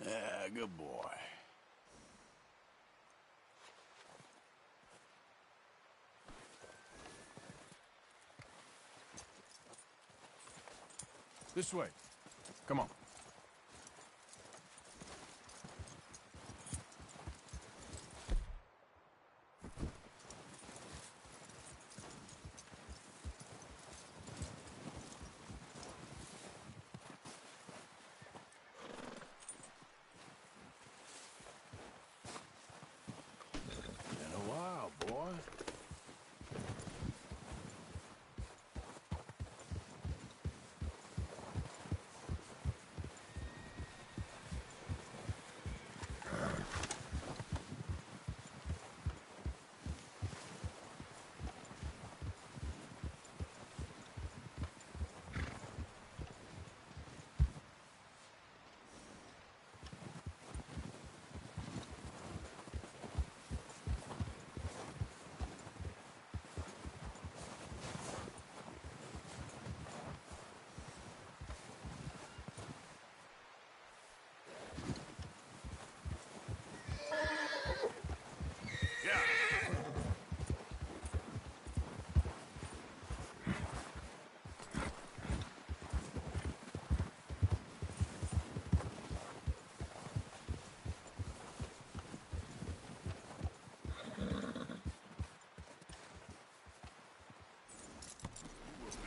Yeah, good boy. This way. Come on. Been a while, boy.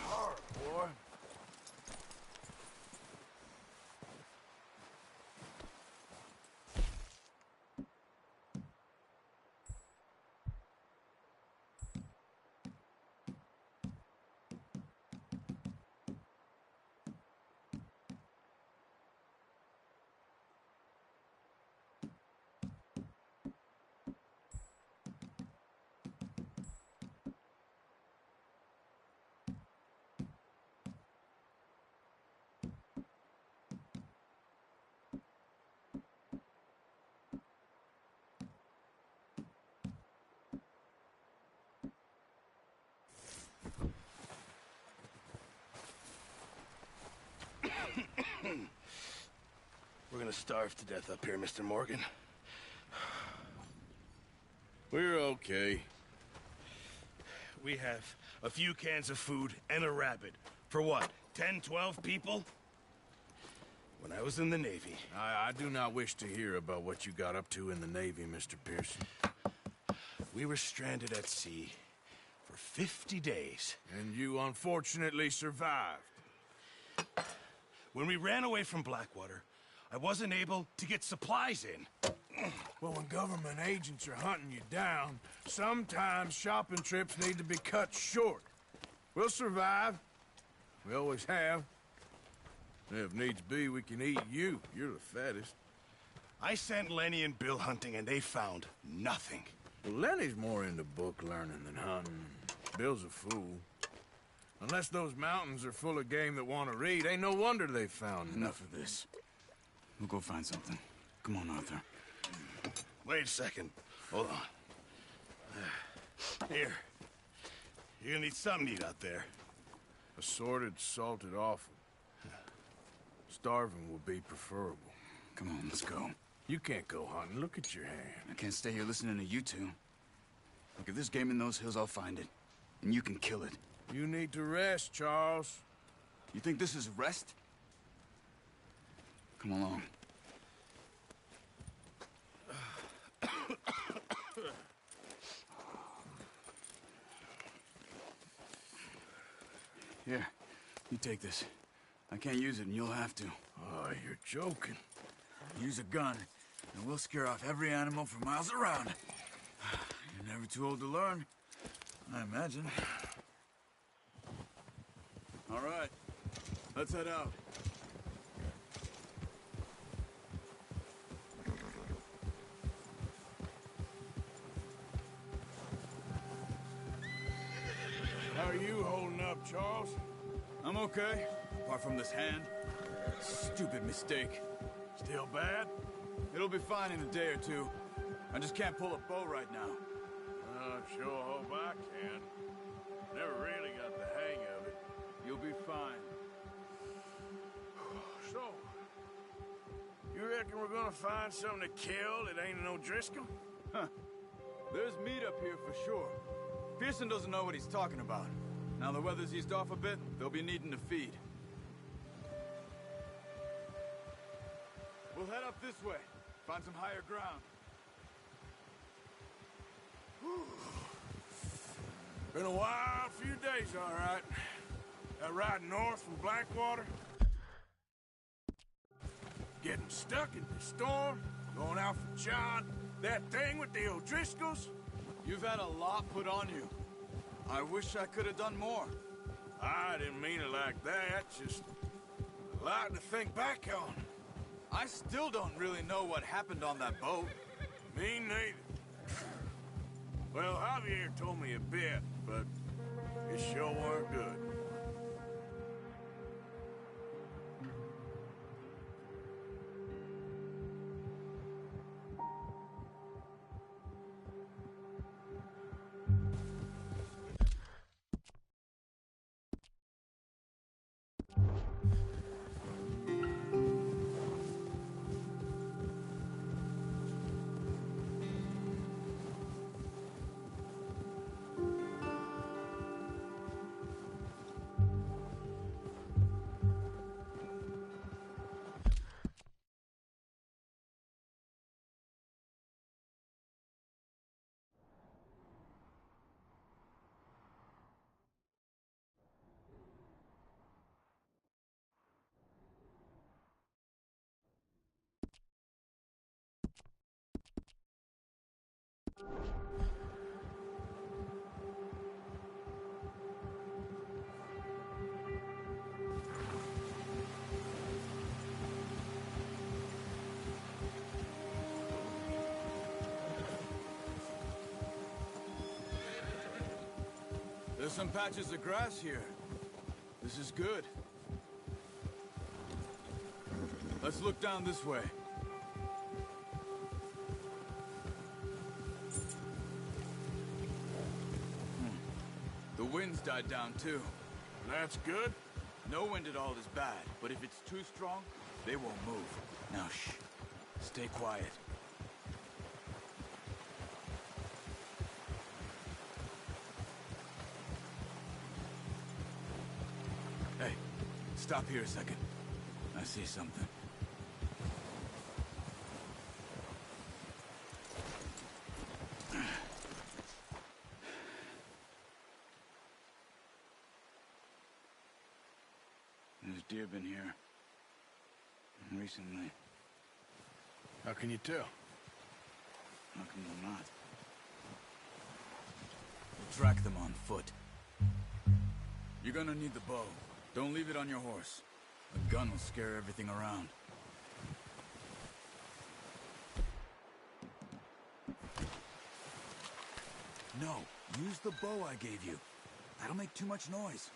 Hard, boy. We're gonna starve to death up here, Mr. Morgan. We're okay. We have a few cans of food and a rabbit. For what, 10, 12 people? When I was in the Navy... I do not wish to hear about what you got up to in the Navy, Mr. Pearson. We were stranded at sea for 50 days. And you unfortunately survived. When we ran away from Blackwater, I wasn't able to get supplies in. Well, when government agents are hunting you down, sometimes shopping trips need to be cut short. We'll survive. We always have. If needs be, we can eat you. You're the fattest. I sent Lenny and Bill hunting, and they found nothing. Well, Lenny's more into book learning than hunting. Bill's a fool. Unless those mountains are full of game that want to read, ain't no wonder they found Enough of this. We'll go find something. Come on, Arthur. Wait a second. Hold on. Here. You're gonna need something to eat out there. Assorted, salted offal. Starving will be preferable. Come on, let's go. You can't go hunting. Look at your hand. I can't stay here listening to you two. Look, if there's game in those hills, I'll find it. And you can kill it. You need to rest, Charles. You think this is rest? Come along. Here, you take this. I can't use it, and you'll have to. Oh, you're joking. Use a gun, and we'll scare off every animal for miles around. You're never too old to learn, I imagine. All right, let's head out. How are you holding up, Charles? I'm okay, apart from this hand. Stupid mistake. Still bad? It'll be fine in a day or two. I just can't pull a bow right now. I sure hope I can. Never really got the hang of it. You'll be fine. So, you reckon we're gonna find something to kill that ain't no Driscoll? Huh. There's meat up here for sure. Pearson doesn't know what he's talking about. Now the weather's eased off a bit, they'll be needing to feed. We'll head up this way. Find some higher ground. Been a wild few days, all right. That ride north from Blackwater. Getting stuck in the storm, going out for John. That thing with the O'Driscolls. You've had a lot put on you. I wish I could have done more. I didn't mean it like that, just a lot to think back on. I still don't really know what happened on that boat. Me neither. Well, Javier told me a bit, but it sure weren't good. There's some patches of grass here. This is good. Let's look down this way. The wind's died down too. That's good. No wind at all is bad, but if it's too strong, they won't move. Now shh. Stay quiet. Hey, stop here a second. I see something. There's deer been here. Recently. How can you tell? How can you not? We'll track them on foot. You're gonna need the bow. Don't leave it on your horse. A gun will scare everything around. No, use the bow I gave you. That'll make too much noise.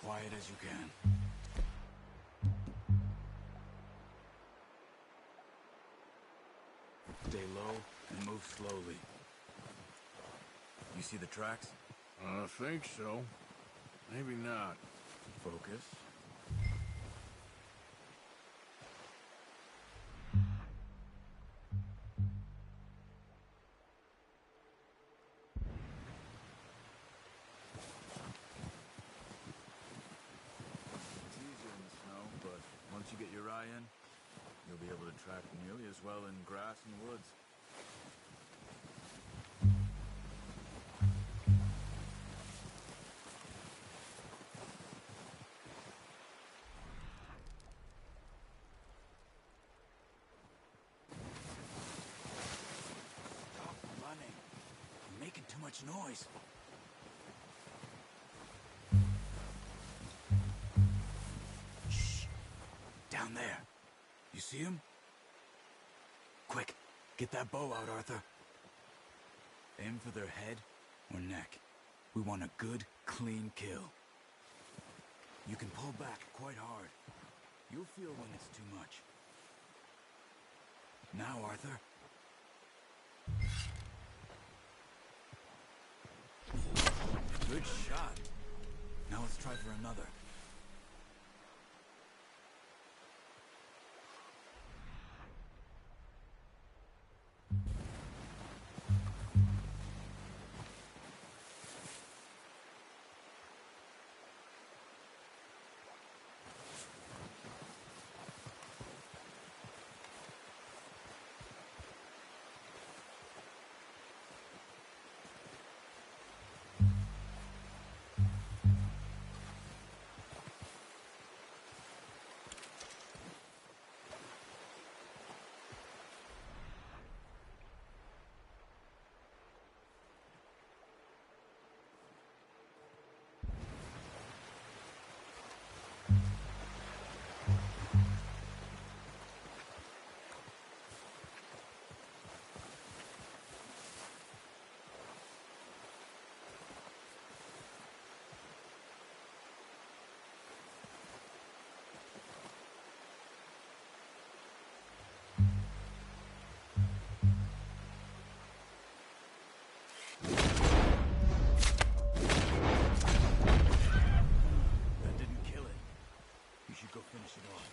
Quiet as you can. Stay low and move slowly. You see the tracks? I think so. Maybe not. Focus. It's easier in the snow, but once you get your eye in, you'll be able to track nearly as well in grass and woods. Stop running. You're making too much noise. Shh. Down there. You see him? Quick, get that bow out, Arthur. Aim for their head or neck. We want a good, clean kill. You can pull back quite hard. You'll feel when it's too much. Now, Arthur. Good shot. Now let's try for another. finish it off.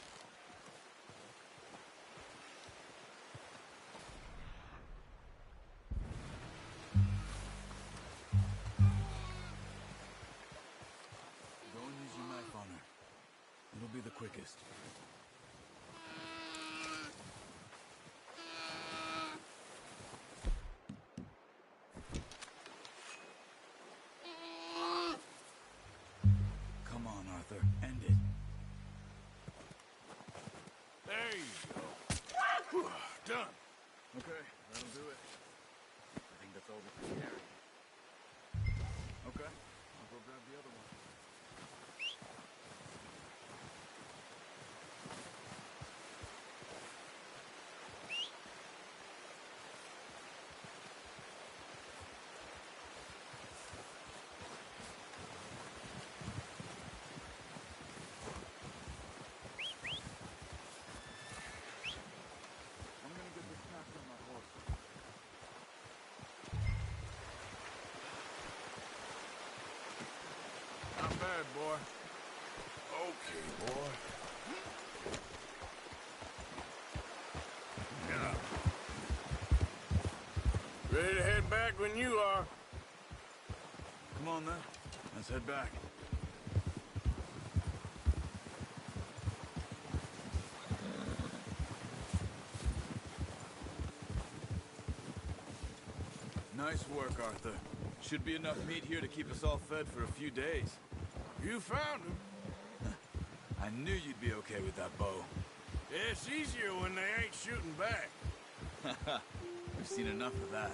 Go and use your knife on her. It'll be the quickest. Come on, Arthur. End it. There you go. Done. Okay, that'll do it. I think that's all we can carry. Okay, I'll go grab the other one. I'm gonna get the snaps on my horse. Not bad, boy. Okay, boy. Yeah. Ready to head back when you are. Come on, then. Let's head back. Nice work, Arthur. Should be enough meat here to keep us all fed for a few days. You found him. I knew you'd be okay with that bow. It's easier when they ain't shooting back. We've seen enough of that.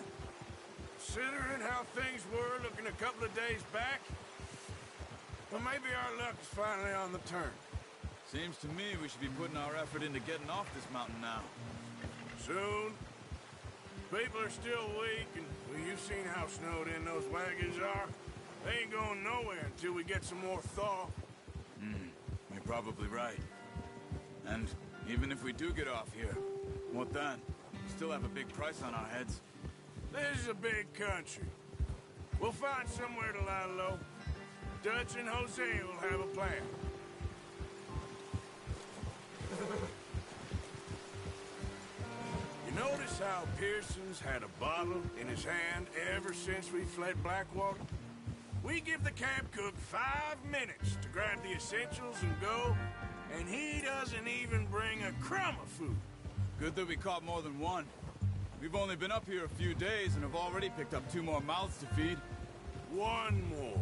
Considering how things were looking a couple of days back, well, maybe our luck is finally on the turn. Seems to me we should be putting our effort into getting off this mountain now. Soon. People are still weak, and well, you've seen how snowed in those wagons are. They ain't going nowhere until we get some more thaw. You're probably right. And even if we do get off here, what then? We still have a big price on our heads. This is a big country. We'll find somewhere to lie low. Dutch and Jose will have a plan. You notice how Pearson's had a bottle in his hand ever since we fled Blackwater? We give the camp cook 5 minutes to grab the essentials and go, and he doesn't even bring a crumb of food. Good that we caught more than one. We've only been up here a few days and have already picked up 2 more mouths to feed. One more.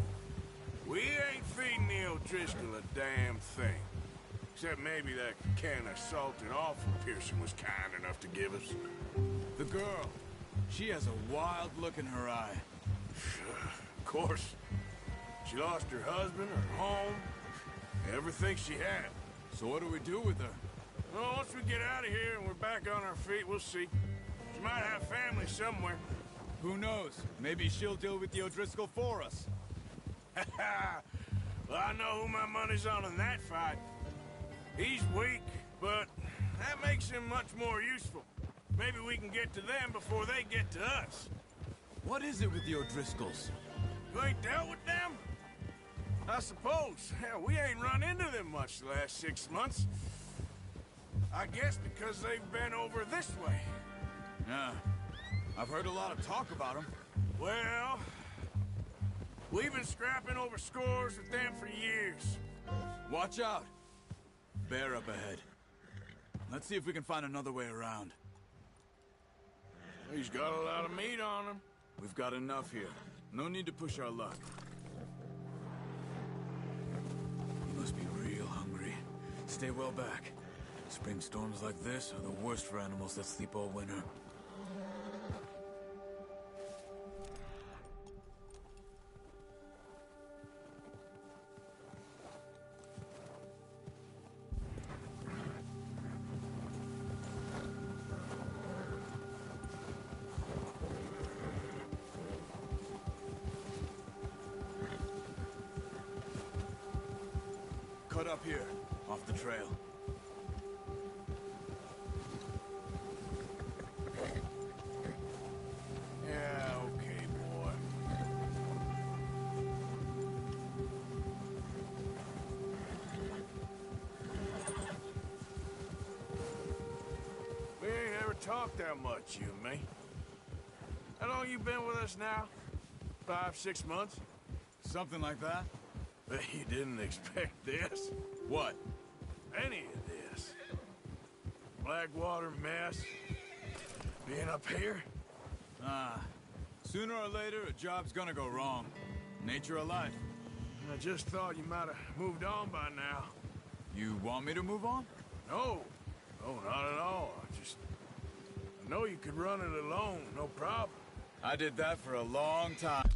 We ain't feeding the O'Driscoll a damn thing. Except maybe that can of salted offal Pearson was kind enough to give us. The girl. She has a wild look in her eye. Of course. She lost her husband, her home, everything she had. So what do we do with her? Well, once we get out of here and we're back on our feet, we'll see. She might have family somewhere. Who knows? Maybe she'll deal with the O'Driscoll for us. Well, I know who my money's on in that fight. He's weak, but that makes him much more useful. Maybe we can get to them before they get to us. What is it with the O'Driscolls? You ain't dealt with them? I suppose. Hell, we ain't run into them much the last 6 months. I guess because they've been over this way. Yeah. I've heard a lot of talk about them. Well, we've been scrapping over scores with them for years. Watch out. Bear up ahead. Let's see if we can find another way around. He's got a lot of meat on him. We've got enough here. No need to push our luck. You must be real hungry. Stay well back. Spring storms like this are the worst for animals that sleep all winter. Cut up here, off the trail. Yeah, okay, boy. We ain't ever talked that much, you and me. How long you been with us now? 5, 6 months? Something like that? Bet you didn't expect this. What? Any of this. Blackwater mess. Being up here. Sooner or later, a job's gonna go wrong. Nature of life. I just thought you might have moved on by now. You want me to move on? No. No, not at all. I know you could run it alone, no problem. I did that for a long time.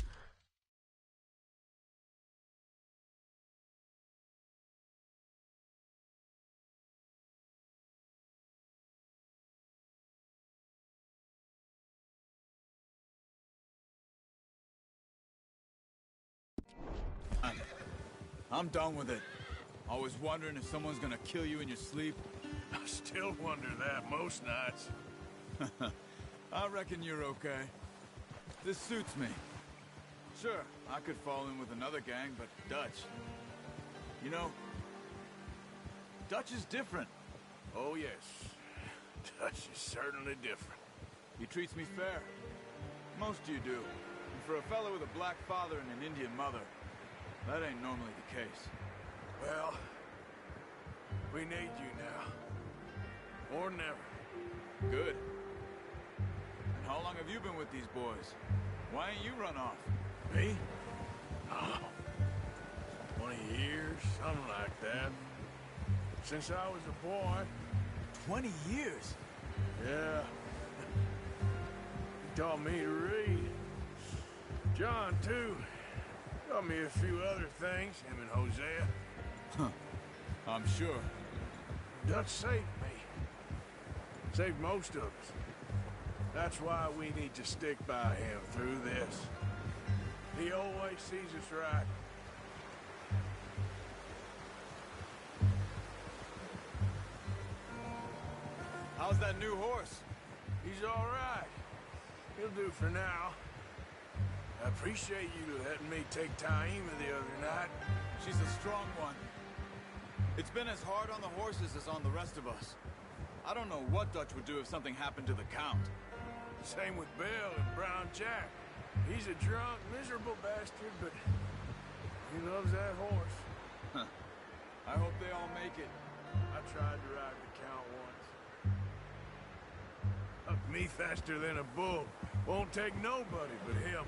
I'm done with it. Always wondering if someone's gonna kill you in your sleep. I still wonder that most nights. I reckon you're okay. This suits me. Sure, I could fall in with another gang, but Dutch... You know, Dutch is different. Oh, yes. Dutch is certainly different. He treats me fair. Most of you do. And for a fellow with a black father and an Indian mother, that ain't normally the case. Well, we need you now. More than ever. Good. And how long have you been with these boys? Why ain't you run off? Me? Oh, 20 years, something like that. Since I was a boy. 20 years? Yeah. He taught me to read. John, too. Taught me a few other things, him and Hosea. Huh. I'm sure. Dutch saved me. Saved most of us. That's why we need to stick by him through this. He always sees us right. How's that new horse? He's all right. He'll do for now. I appreciate you letting me take Taima the other night. She's a strong one. It's been as hard on the horses as on the rest of us. I don't know what Dutch would do if something happened to the Count. Same with Bill and Brown Jack. He's a drunk, miserable bastard, but he loves that horse. Huh. I hope they all make it. I tried to ride the Count once. Up me faster than a bull. Won't take nobody but him.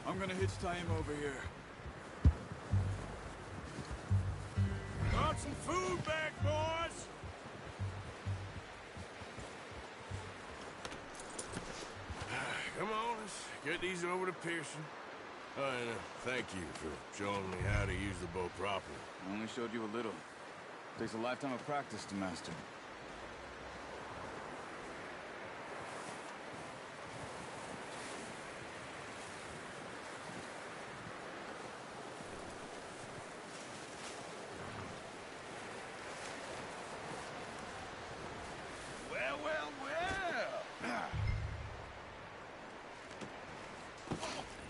I'm gonna hitch Taima over here. Got some food back, boys! Come on, let's get these over to Pearson. Oh, and thank you for showing me how to use the bow properly. I only showed you a little. Takes a lifetime of practice to master.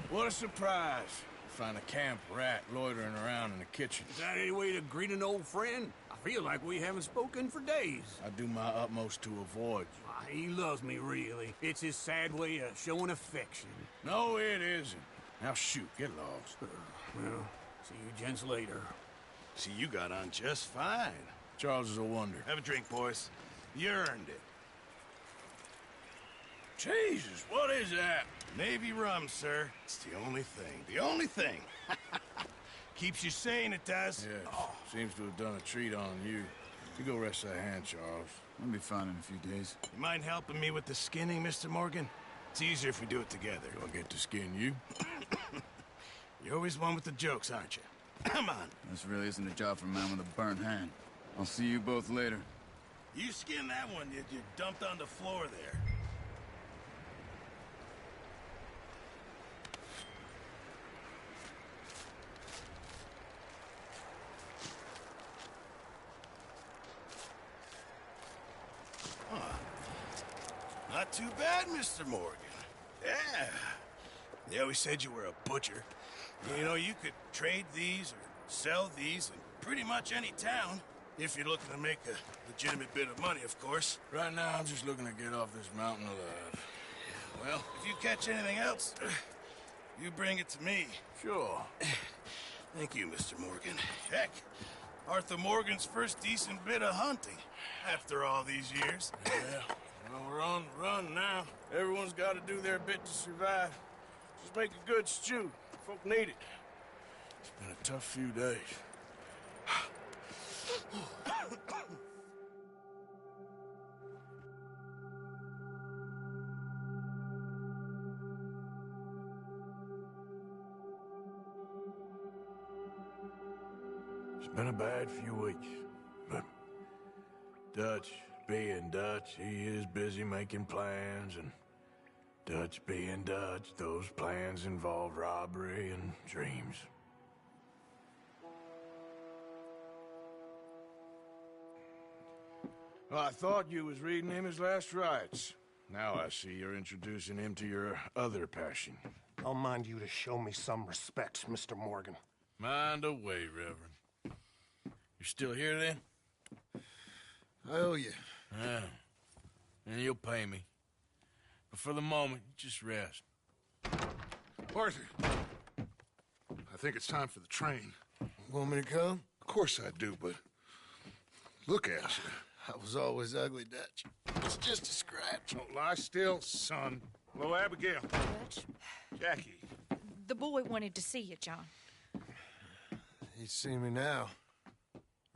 What a surprise. Find a camp rat loitering around in the kitchen. Is that any way to greet an old friend? I feel like we haven't spoken for days. I do my utmost to avoid you. Ah, he loves me, really. It's his sad way of showing affection. No, it isn't. Now shoot, get lost. Well, see you gents later. See, you got on just fine. Charles is a wonder. Have a drink, boys. You earned it. Jesus, what is that? Navy rum, sir. It's the only thing. The only thing. Keeps you sane, it does. Yes, seems to have done a treat on you. You go rest that hand, Charles. I'll be fine in a few days. You mind helping me with the skinning, Mr. Morgan? It's easier if we do it together. Do I get to skin you? You're always one with the jokes, aren't you? Come on. This really isn't a job for a man with a burnt hand. I'll see you both later. You skin that one you dumped on the floor there. Not too bad, Mr. Morgan. Yeah. They always said you were a butcher. You know, you could trade these or sell these in pretty much any town. If you're looking to make a legitimate bit of money, of course. Right now, I'm just looking to get off this mountain alive. Well, if you catch anything else, you bring it to me. Sure. Thank you, Mr. Morgan. Heck, Arthur Morgan's first decent bit of hunting after all these years. Yeah. Well, we're on the run now. Everyone's got to do their bit to survive. Just make a good stew. Folk need it. It's been a tough few days. It's been a bad few weeks, but Dutch being Dutch, he is busy making plans, and Dutch being Dutch, those plans involve robbery and dreams. Well, I thought you was reading him his last rites. Now I see you're introducing him to your other passion. I'll mind you to show me some respect, Mr. Morgan. Mind away, Reverend. You still here, then? I owe you. Yeah. And you'll pay me. But for the moment, just rest. Arthur, I think it's time for the train. Want me to come? Of course I do, but look at you. I was always ugly, Dutch. It's just a scratch. Don't lie still, son. Hello, Abigail. Dutch, Jackie. the boy wanted to see you, John. He's seen me now.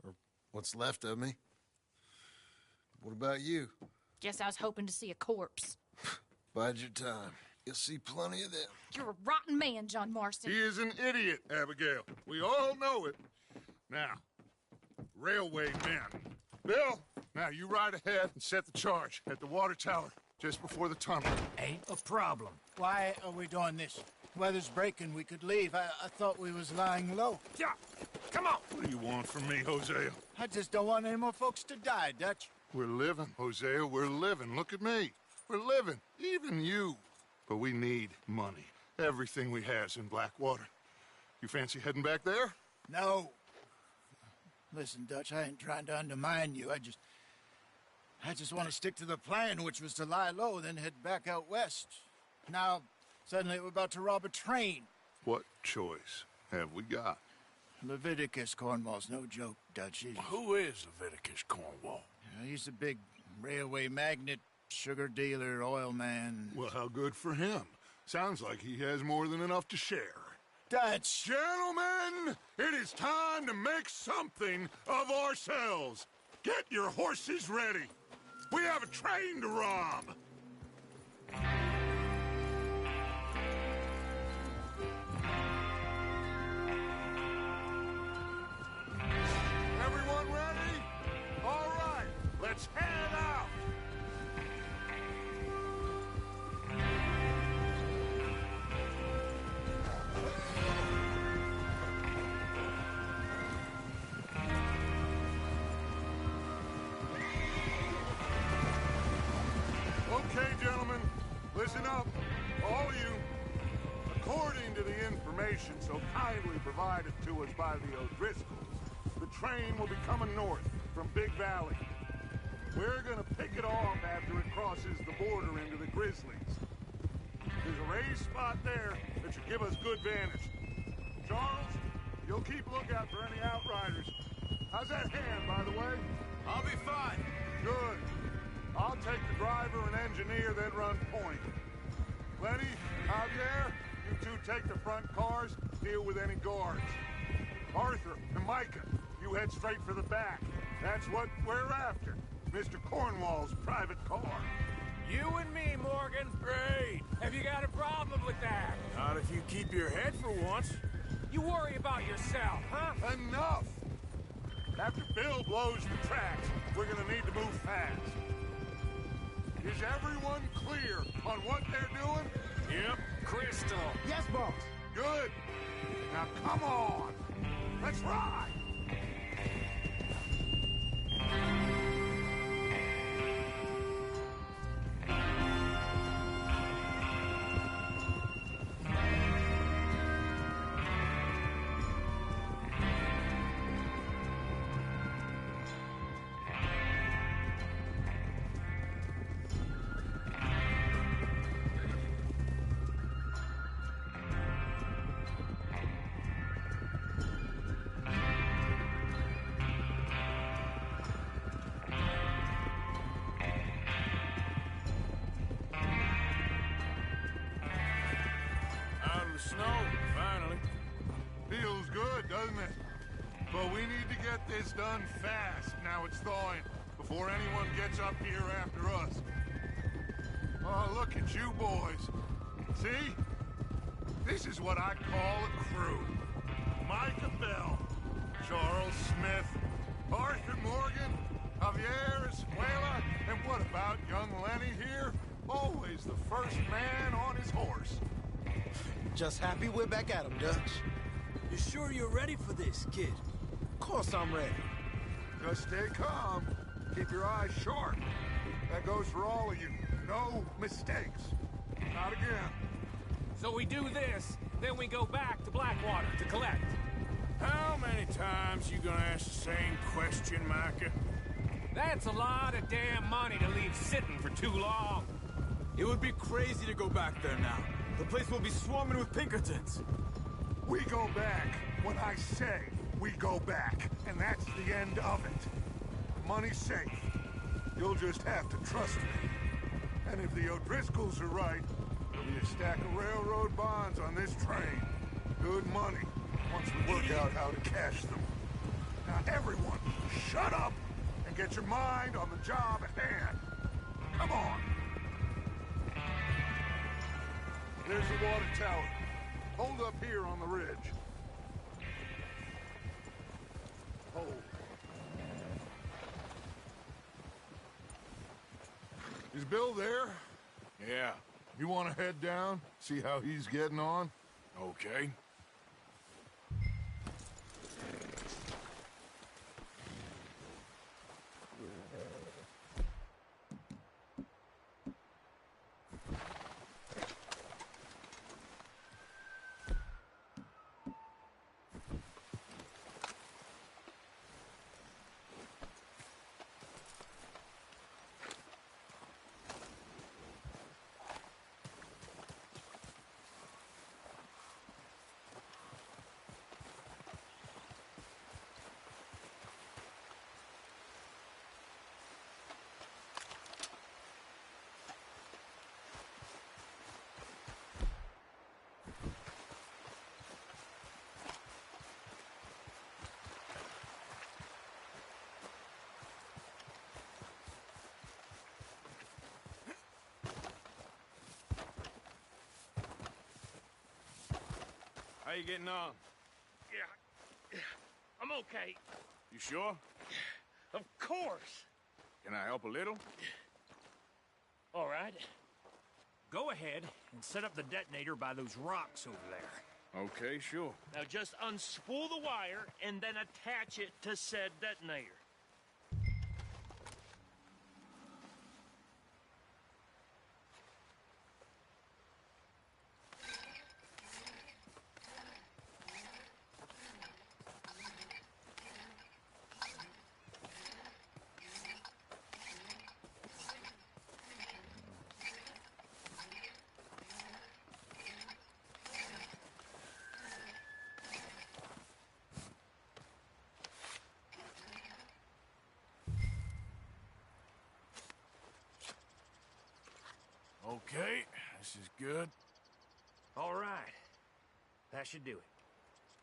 Or what's left of me. What about you? Guess I was hoping to see a corpse. Bide your time. You'll see plenty of them. You're a rotten man, John Marston. He is an idiot, Abigail. We all know it. Now, railway men. Bill, now you ride ahead and set the charge at the water tower just before the tunnel. Ain't a problem. Why are we doing this? Weather's breaking. We could leave. I thought we was lying low. Yeah, come on. What do you want from me, Hosea? I just don't want any more folks to die, Dutch. We're living, Hosea. We're living. Look at me. We're living. Even you. But we need money. Everything we has in Blackwater. You fancy heading back there? No. Listen, Dutch, I ain't trying to undermine you. I just want to stick to the plan, which was to lie low, then head back out west. Now, suddenly we're about to rob a train. What choice have we got? Leviticus Cornwall's no joke, Dutch. Who is Leviticus Cornwall? He's a big railway magnate, sugar dealer, oil man. Well, how good for him. Sounds like he has more than enough to share. Dutch! Gentlemen, it is time to make something of ourselves. Get your horses ready. We have a train to rob. Everyone ready? All right, let's head out. According to the information so kindly provided to us by the O'Driscolls, the train will be coming north from Big Valley. We're gonna pick it off after it crosses the border into the Grizzlies. There's a raised spot there that should give us good vantage. Charles, you'll keep a lookout for any outriders. How's that hand, by the way? I'll be fine. Good. I'll take the driver and engineer, then run point. Lenny, Javier, you two take the front cars, deal with any guards. Arthur and Micah, you head straight for the back. That's what we're after. Mr. Cornwall's private car. You and me, Morgan. Great. Have you got a problem with that? Not if you keep your head for once. You worry about yourself, huh? Enough! After Bill blows the tracks, we're gonna need to move fast. Is everyone clear on what they're doing? Yep. Crystal. Yes, boss. Good. Now come on. Let's ride. Snow, finally. Feels good, doesn't it? But we need to get this done fast now it's thawing, before anyone gets up here after us. Oh, look at you boys. See? This is what I call a crew. Micah Bell, Charles Smith, Arthur Morgan, Javier Escuela, and what about young Lenny here? Always the first man on his horse. Just happy we're back at 'em, Dutch. You sure you're ready for this, kid? Of course I'm ready. Just stay calm. Keep your eyes sharp. That goes for all of you. No mistakes. Not again. So we do this, then we go back to Blackwater to collect. How many times you gonna ask the same question, Micah? That's a lot of damn money to leave sitting for too long. It would be crazy to go back there now. The place will be swarming with Pinkertons. We go back when I say we go back, and that's the end of it. The money's safe. You'll just have to trust me. And if the O'Driscolls are right, there'll be a stack of railroad bonds on this train. Good money, once we work out how to cash them. Now everyone, shut up and get your mind on the job at hand. Come on. There's the water tower. Hold up here on the ridge. Hold. Is Bill there? Yeah. You want to head down, see how he's getting on? Okay. How you getting on? Yeah, I'm okay. You sure? Of course. Can I help a little? All right. Go ahead and set up the detonator by those rocks over there. Okay, sure. Now just unspool the wire and then attach it to said detonator. Okay, this is good. All right. That should do it.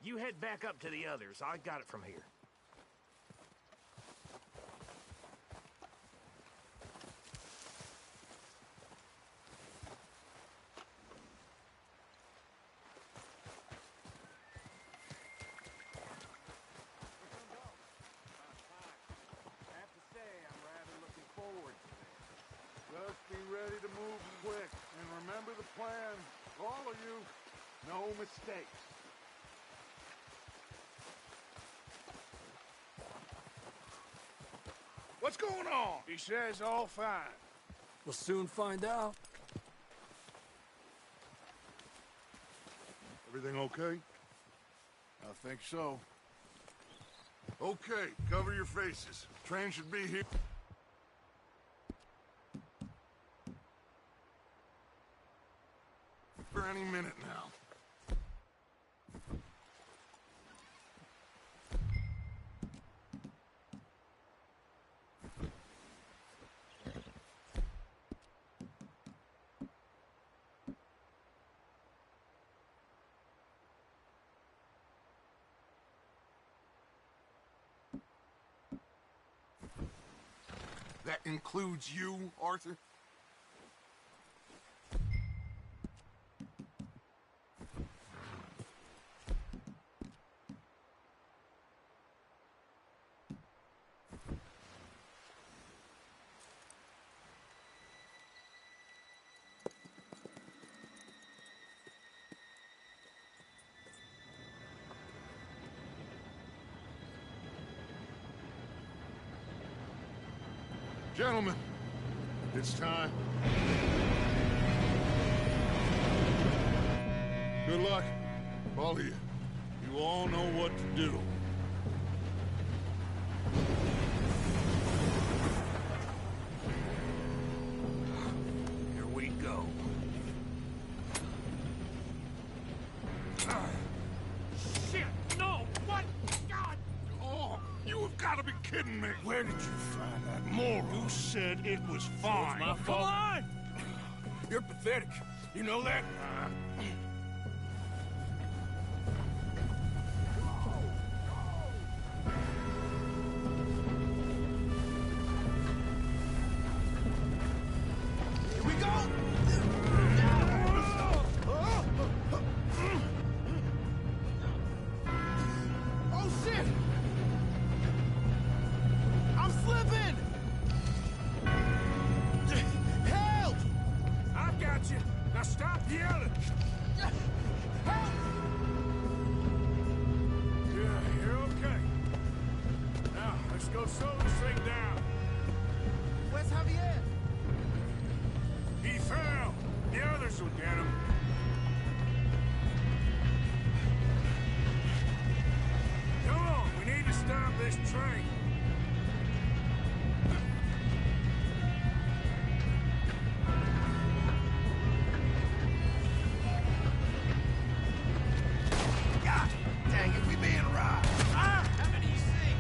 You head back up to the others. I got it from here. Just be ready to move quick, and remember the plan. All of you, no mistakes. What's going on? He says all fine. We'll soon find out. Everything okay? I think so. Okay, cover your faces. Train should be here. For any minute now. That includes you, Arthur? Gentlemen, it's time. Good luck, all of you. You all know what to do. Here we go. Shit! No! What? God! Oh, you have got to be kidding me. Where did you find that moron? You said it was fine. My fault. Come on! You're pathetic. You know that? Here we go! Oh, shit! I'm slipping! Help! I got you. Now stop yelling. Help! Yeah, you're okay. Now, let's go slow this thing down. Where's Javier? He fell. The others will get him. Come on, we need to stop this train. God dang it, we being robbed. Ah! How many you see?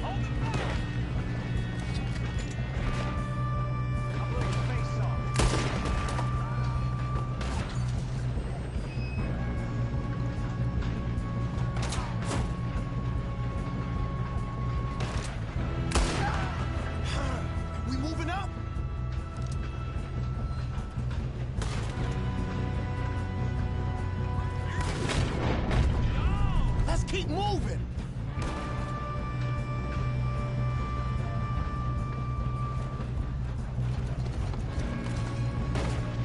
Hold the phone! I'll blow your face off. We moving up? Let's keep moving.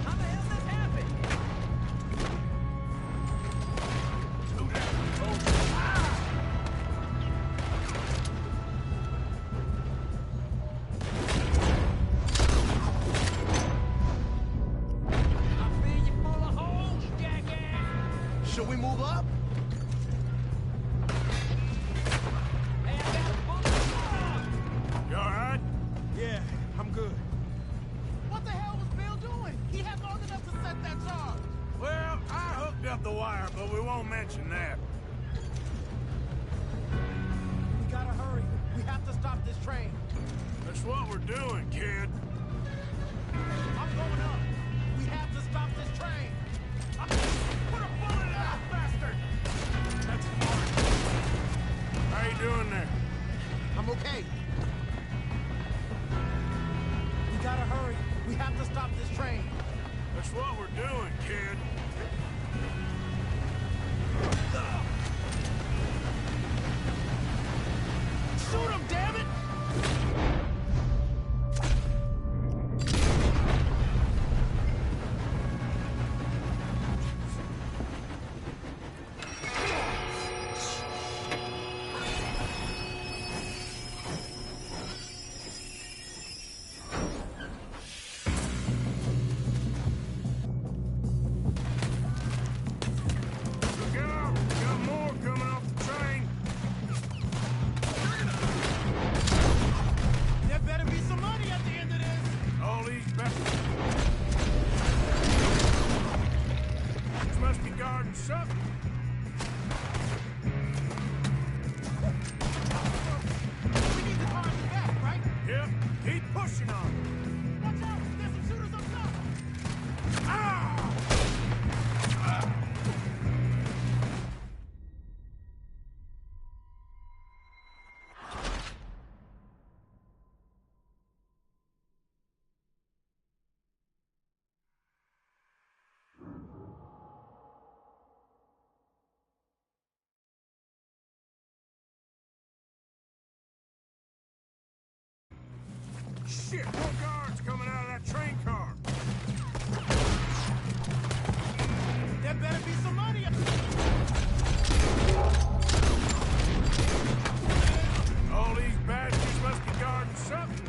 How the hell this happened? I feel you full of holes, jackass! Should we move up? Hey, I got a bullet! You all right? Yeah, I'm good. What the hell was Bill doing? He had long enough to set that charge. Well, I hooked up the wire, but we won't mention that. We gotta hurry. We have to stop this train. That's what we're doing, kid. I'm going up. stop this train! Put a bullet in that bastard! That's hard. How you doing there? I'm okay. We gotta hurry. We have to stop this train. That's what we're doing, kid. Shoot him, damn it! Look out! Got more coming off the train. There better be some money at the end of this. All these bastards. These must be guarding something. We need the cars in the back, right? Yep. Keep pushing on. Watch out! There's some shooters up top! Ah! Shit, more guards coming out of that train car. There better be some money up All these bastards must be guarding something.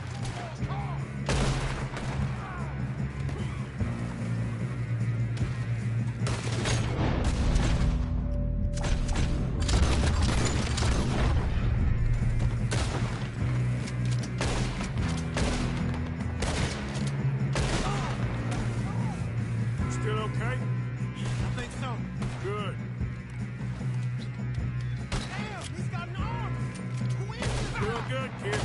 Still okay? I think so. Good. Damn, he's got an arm! Who is this? Doing good, kid.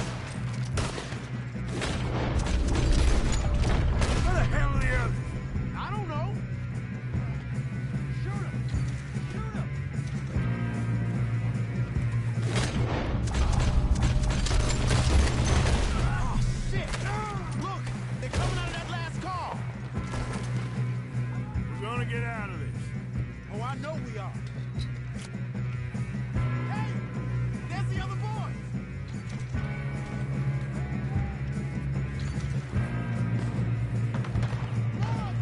Where the hell are the others? I don't know. Shoot him! Shoot him! Oh, shit! Look! They're coming out of that last car! We're gonna get out of this. Oh, I know we are. Hey! There's the other boys! Look!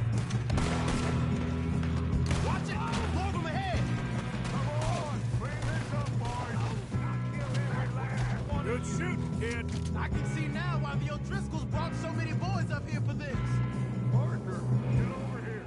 Watch it! Load them ahead! Come on, clean this up, boys. I'll kill every last one Good of you. shooting, kid. I can see now why the O'Driscolls brought so many boys up here for this. Parker, get over here.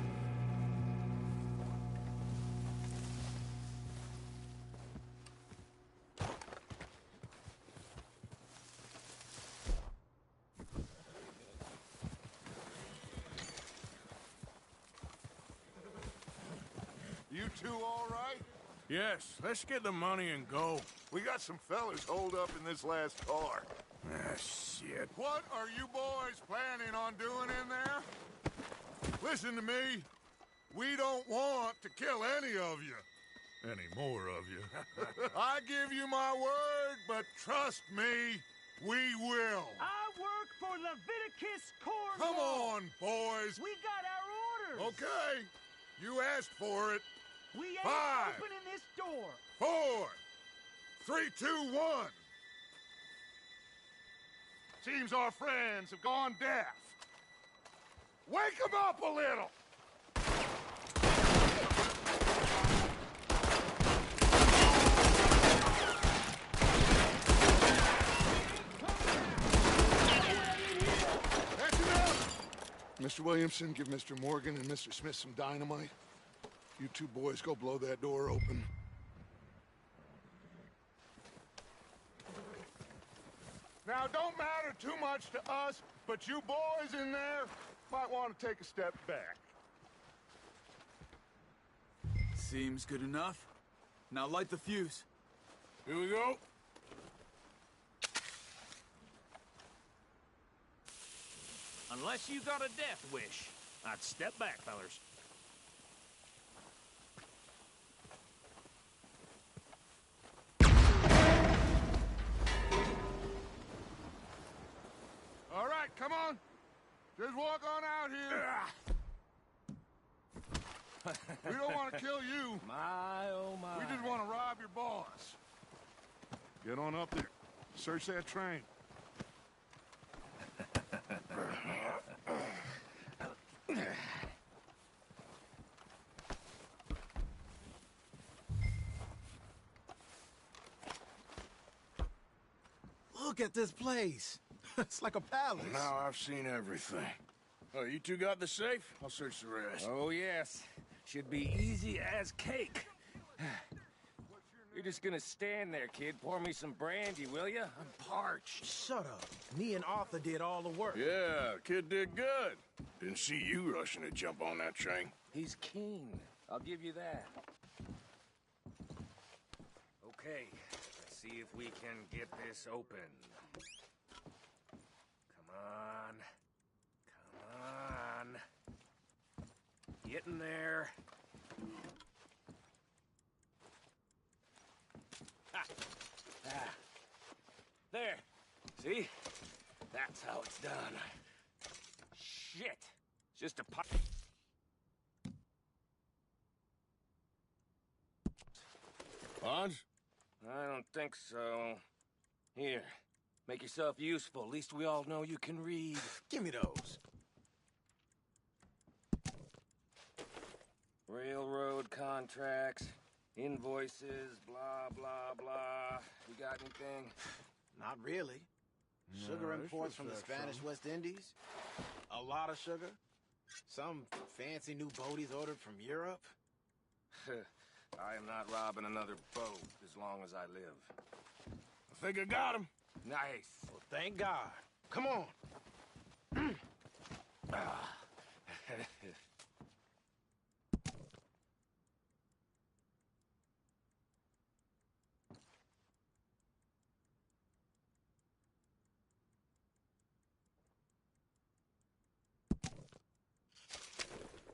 You two all right? Yes, let's get the money and go. We got some fellas holed up in this last car. Ah, shit. What are you boys planning on doing in there? Listen to me. We don't want to kill any of you. Any more of you. I give you my word, but trust me, we will. I work for Leviticus Corps. Come on, boys. We got our orders. Okay. You asked for it. We ain't 5, opening this door. 4, 3, 2, 1. Seems our friends have gone deaf. Wake them up a little. That's enough. Mr. Williamson, give Mr. Morgan and Mr. Smith some dynamite. You two boys go blow that door open. Now, don't matter too much to us, but you boys in there might want to take a step back. Seems good enough. Now light the fuse. Here we go. Unless you got a death wish. I'd step back, fellers. All right, come on. Just walk on out here. We don't want to kill you. My, oh my. We just want to rob your boss. Get on up there. Search that train. Look at this place. It's like a palace. Now I've seen everything. Oh, you two got the safe? I'll search the rest. Oh, yes. Should be easy as cake. You're just gonna stand there, kid. Pour me some brandy, will ya? I'm parched. Shut up. Me and Arthur did all the work. Yeah, kid did good. Didn't see you rushing to jump on that train. He's keen. I'll give you that. Okay, let's see if we can get this open. Come on. Come on. Get in there. Ha! Ah. There. See? That's how it's done. Shit. It's just a pop. Bonds? I don't think so. Here. Make yourself useful. At least we all know you can read. Give me those. Railroad contracts, invoices, blah, blah, blah. You got anything? Not really. Sugar imports from the Spanish West Indies. A lot of sugar. Some fancy new boaties ordered from Europe. I am not robbing another boat as long as I live. I think I got him. Nice. Well, thank God. Come on.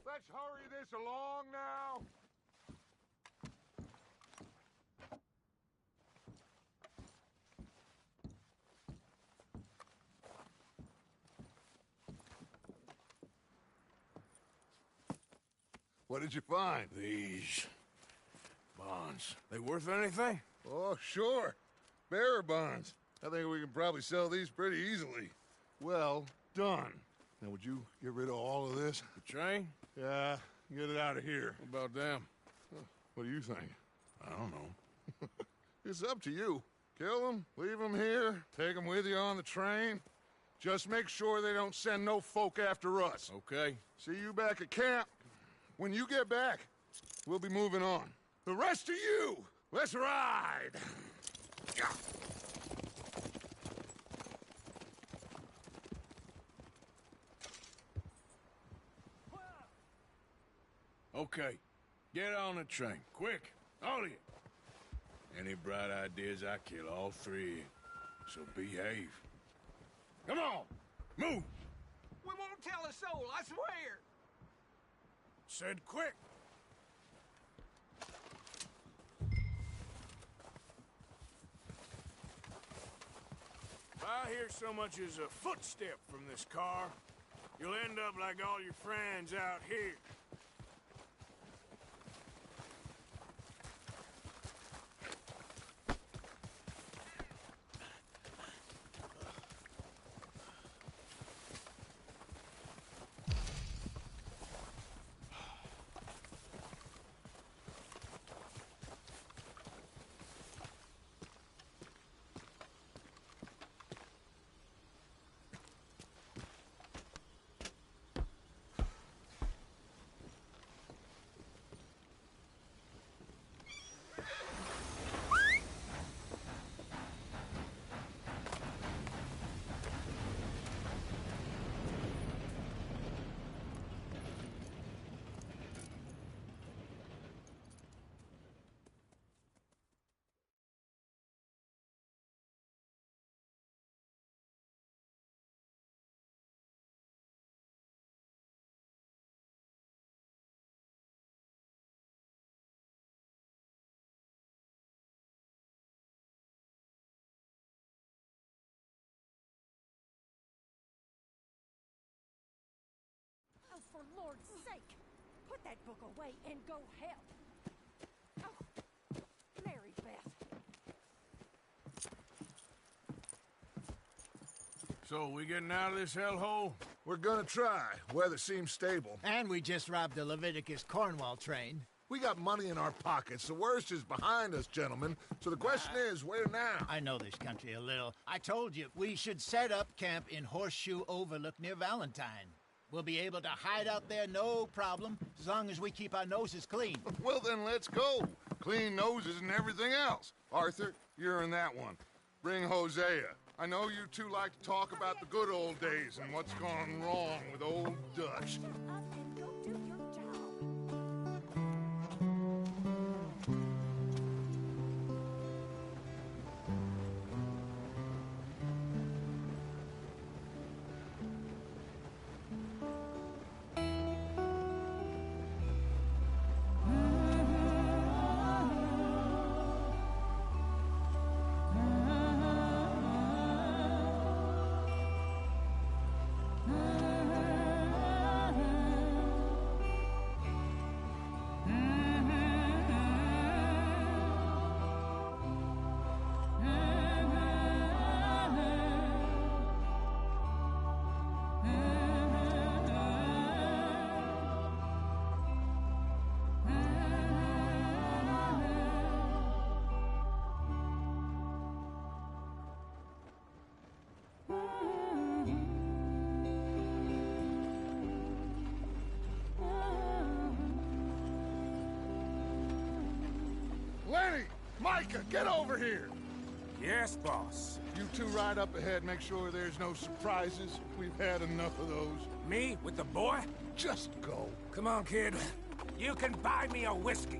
Let's hurry this along now. What did you find? These bonds. They worth anything? Oh, sure. Bearer bonds. I think we can probably sell these pretty easily. Well done. Now, would you get rid of all of this? The train? Yeah, get it out of here. What about them? What do you think? I don't know. It's up to you. Kill them, leave them here, take them with you on the train. Just make sure they don't send no folk after us. Okay. See you back at camp. When you get back, we'll be moving on. The rest of you, let's ride! Okay. Get on the train. Quick. All of you. Any bright ideas, I kill all three. So behave. Come on. Move. We won't tell a soul, I swear. Said quick. If I hear so much as a footstep from this car, you'll end up like all your friends out here. Put that book away and go help. Oh, Mary Beth. So, we getting out of this hellhole? We're gonna try. Weather seems stable. And we just robbed the Leviticus Cornwall train. We got money in our pockets. The worst is behind us, gentlemen. So the question is, where now? I know this country a little. I told you, we should set up camp in Horseshoe Overlook near Valentine. We'll be able to hide out there, no problem, as long as we keep our noses clean. Well, then let's go. Clean noses and everything else. Arthur, you're in that one. Bring Hosea. I know you two like to talk about the good old days and what's gone wrong with old Dutch. Lenny! Micah, get over here! Yes, boss. You two ride up ahead, make sure there's no surprises. We've had enough of those. Me with the boy? Just go. Come on, kid. You can buy me a whiskey.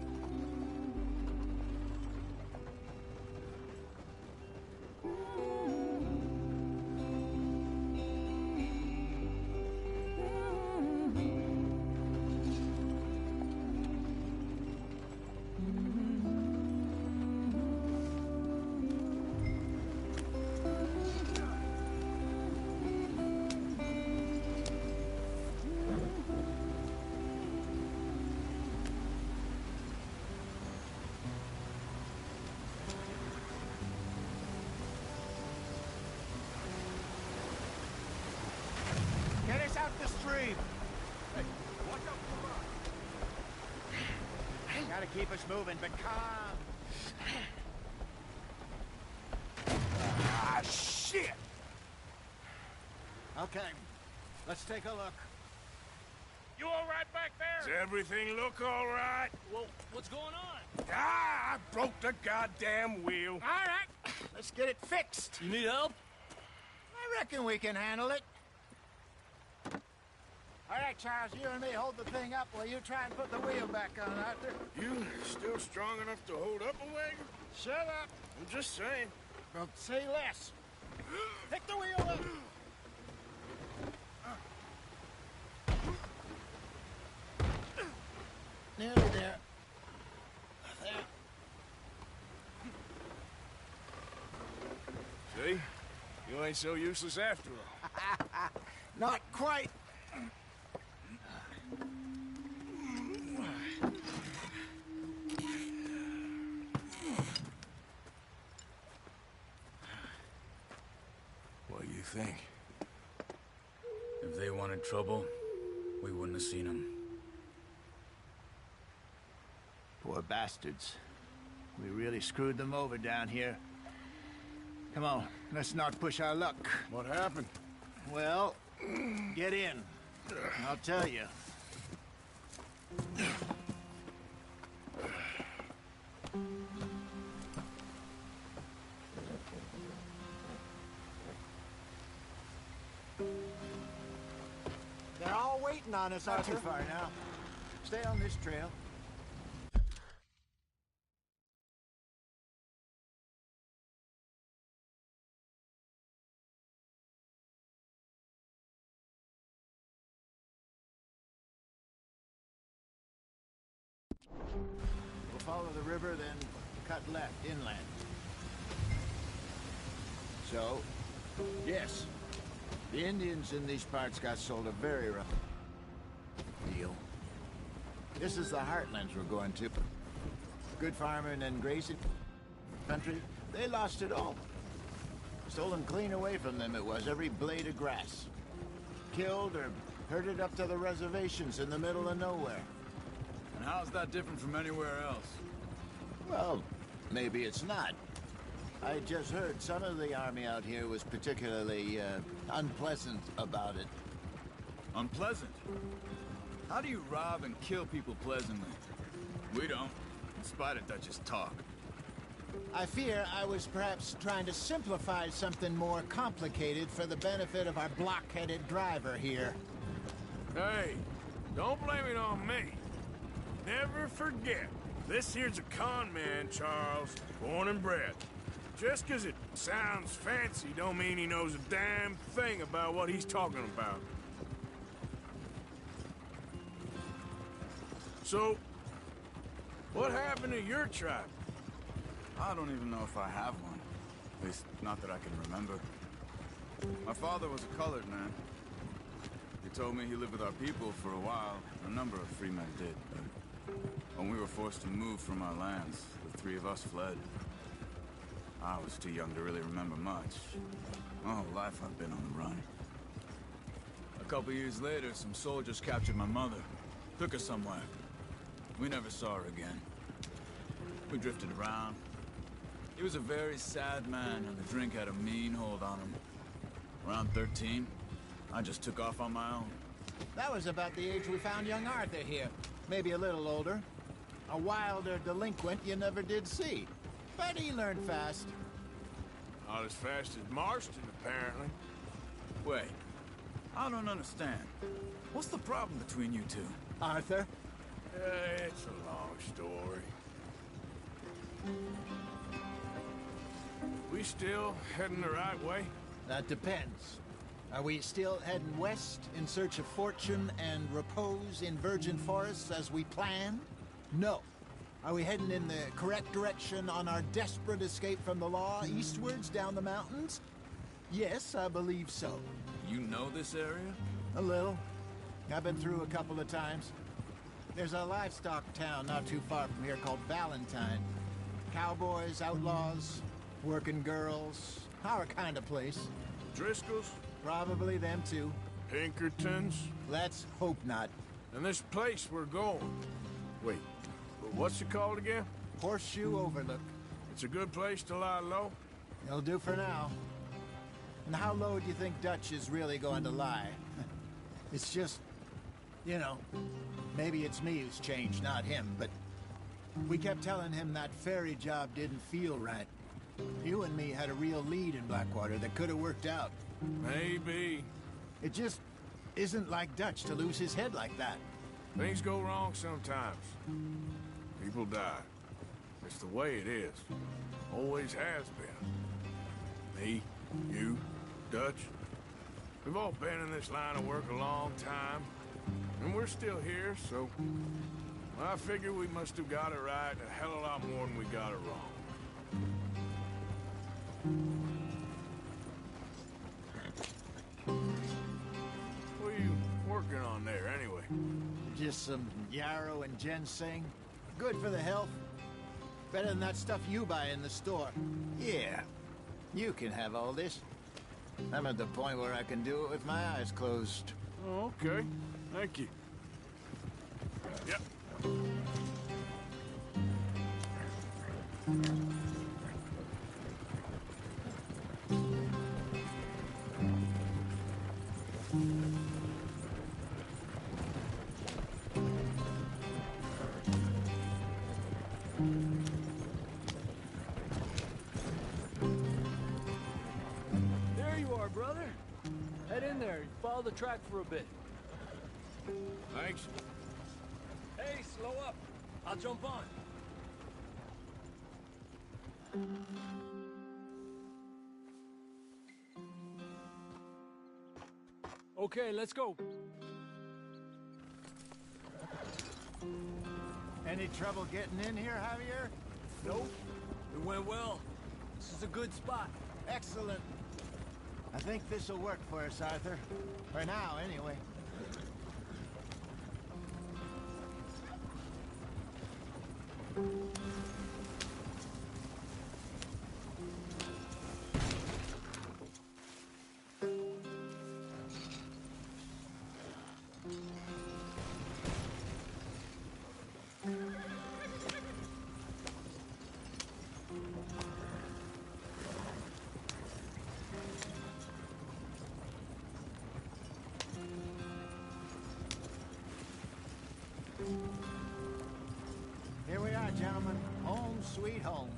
Get us out the stream. Hey, watch out for the rock. Gotta keep us moving, but calm. Ah, shit! Okay, let's take a look. You all right back Does there? everything look all right? Well, what's going on? Ah, I broke the goddamn wheel. All right, let's get it fixed. You need help? I reckon we can handle it. All right, Charles, you and me hold the thing up while you try and put the wheel back on, Arthur. You still strong enough to hold up a wagon? Shut up. I'm just saying. Well, say less. Pick the wheel up. Nearly there. There. See? You ain't so useless after all. Not quite. What do you think? If they wanted trouble, we wouldn't have seen them. Poor bastards. We really screwed them over down here. Come on, let's not push our luck. What happened? Well, get in. I'll tell you. They're all waiting on us, Not too far now. Stay on this trail. We'll follow the river, then cut left, inland. So, yes, the Indians in these parts got sold a very rough deal. This is the heartlands we're going to. Good farming and grazing country, they lost it all. Stolen clean away from them it was, every blade of grass. Killed or herded up to the reservations in the middle of nowhere. And how's that different from anywhere else? Well, maybe it's not. I just heard some of the army out here was particularly, unpleasant about it. Unpleasant? How do you rob and kill people pleasantly? We don't, in spite of Dutch's talk. I fear I was perhaps trying to simplify something more complicated for the benefit of our block-headed driver here. Hey, don't blame it on me. Never forget, this here's a con man, Charles, born and bred. Just 'cause it sounds fancy don't mean he knows a damn thing about what he's talking about. So, what happened to your tribe? I don't even know if I have one. At least, not that I can remember. My father was a colored man. He told me he lived with our people for a while. A number of free men did, but when we were forced to move from our lands, the three of us fled. I was too young to really remember much. My whole life I've been on the run. A couple years later, some soldiers captured my mother. Took her somewhere. We never saw her again. We drifted around. He was a very sad man, and the drink had a mean hold on him. Around 13, I just took off on my own. That was about the age we found young Arthur here. Maybe a little older. A wilder delinquent you never did see. But he learned fast. Not as fast as Marston, apparently. Wait, I don't understand. What's the problem between you two? Arthur? It's a long story. We still heading the right way? That depends. Are we still heading west in search of fortune and repose in virgin forests as we planned? No. Are we heading in the correct direction on our desperate escape from the law eastwards down the mountains? Yes, I believe so. You know this area? A little. I've been through a couple of times. There's a livestock town not too far from here called Valentine. Cowboys, outlaws, working girls, our kind of place. Driscoll's? Probably them too. Pinkertons? Let's hope not. And this place we're going. Wait, what's it called again? Horseshoe Overlook. It's a good place to lie low? It'll do for now. And how low do you think Dutch is really going to lie? It's just, you know, maybe it's me who's changed, not him, but we kept telling him that ferry job didn't feel right. You and me had a real lead in Blackwater that could have worked out. Maybe. It just isn't like Dutch to lose his head like that. Things go wrong sometimes. People die. It's the way it is. Always has been. Me, you, Dutch. We've all been in this line of work a long time. And we're still here, so I figure we must have got it right a hell of a lot more than we got it wrong. What are you working on there, anyway? Just some yarrow and ginseng. Good for the health. Better than that stuff you buy in the store. Yeah, you can have all this. I'm at the point where I can do it with my eyes closed. Oh, okay. Thank you. Yep. There you are, brother. Head in there. Follow the track for a bit. Thanks. Hey, slow up. I'll jump on. Okay, let's go. Any trouble getting in here, Javier? Nope. It went well. This is a good spot. Excellent. I think this'll work for us, Arthur. For now, anyway. Here we are, gentlemen. Home sweet home.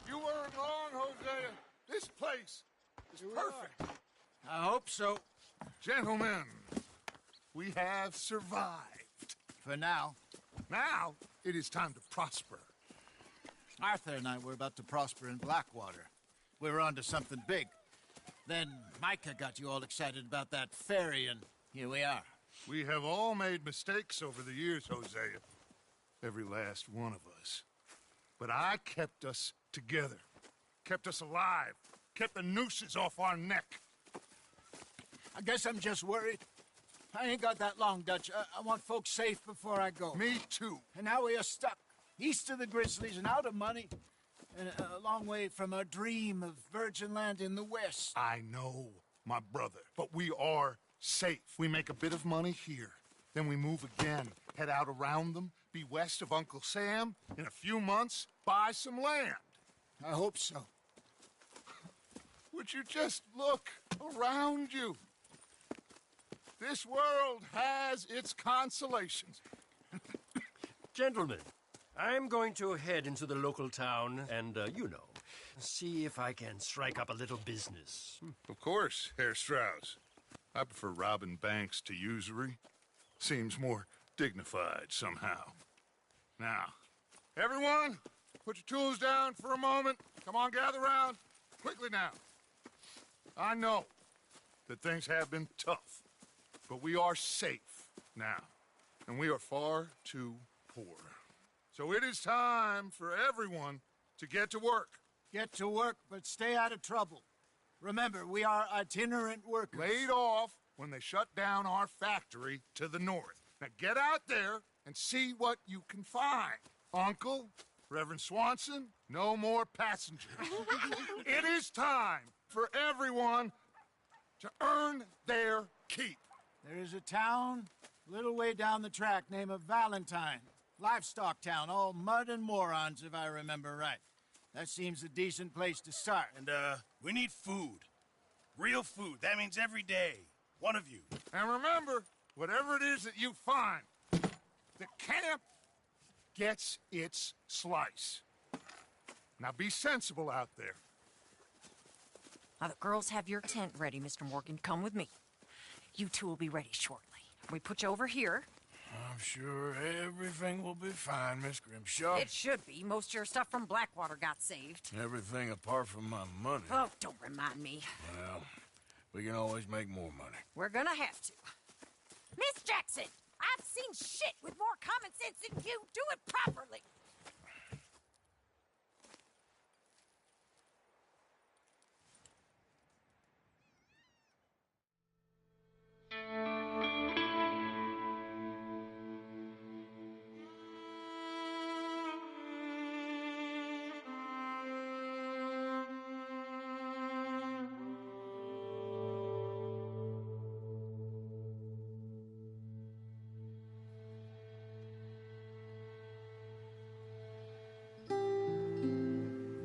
You weren't wrong, Hosea. This place is perfect. I hope so. Gentlemen, we have survived. For now. Now, it is time to prosper. Arthur and I were about to prosper in Blackwater. We were onto something big. Then Micah got you all excited about that ferry, and here we are. We have all made mistakes over the years, Hosea. Every last one of us. But I kept us together. Kept us alive. Kept the nooses off our neck. I guess I'm just worried. I ain't got that long, Dutch. I want folks safe before I go. Me too. And now we are stuck. East of the Grizzlies and out of money. And a long way from our dream of virgin land in the west. I know, my brother. But we are safe. We make a bit of money here. Then we move again. Head out around them. Be west of Uncle Sam. In a few months, buy some land. I hope so. Would you just look around you? This world has its consolations. Gentlemen, I'm going to head into the local town and, see if I can strike up a little business. Of course, Herr Strauss. I prefer robbing banks to usury. Seems more dignified somehow. Now, everyone, put your tools down for a moment. Come on, gather round. Quickly now. I know that things have been tough, but we are safe now, and we are far too poor. So it is time for everyone to get to work. Get to work, but stay out of trouble. Remember, we are itinerant workers. Laid off when they shut down our factory to the north. Now get out there and see what you can find. Uncle, Reverend Swanson, no more passengers. It is time for everyone to earn their keep. There is a town a little way down the track named Valentine. Livestock town, all mud and morons, if I remember right. That seems a decent place to start. And, we need food. Real food. That means every day. One of you. And remember, whatever it is that you find, the camp gets its slice. Now be sensible out there. Now, the girls have your tent ready, Mr. Morgan. Come with me. You two will be ready shortly. We put you over here. I'm sure everything will be fine, Miss Grimshaw. It should be. Most of your stuff from Blackwater got saved. Everything apart from my money. Oh, don't remind me. Well, we can always make more money. We're gonna have to. Miss Jackson, I've seen shit with more common sense than you. Do it properly.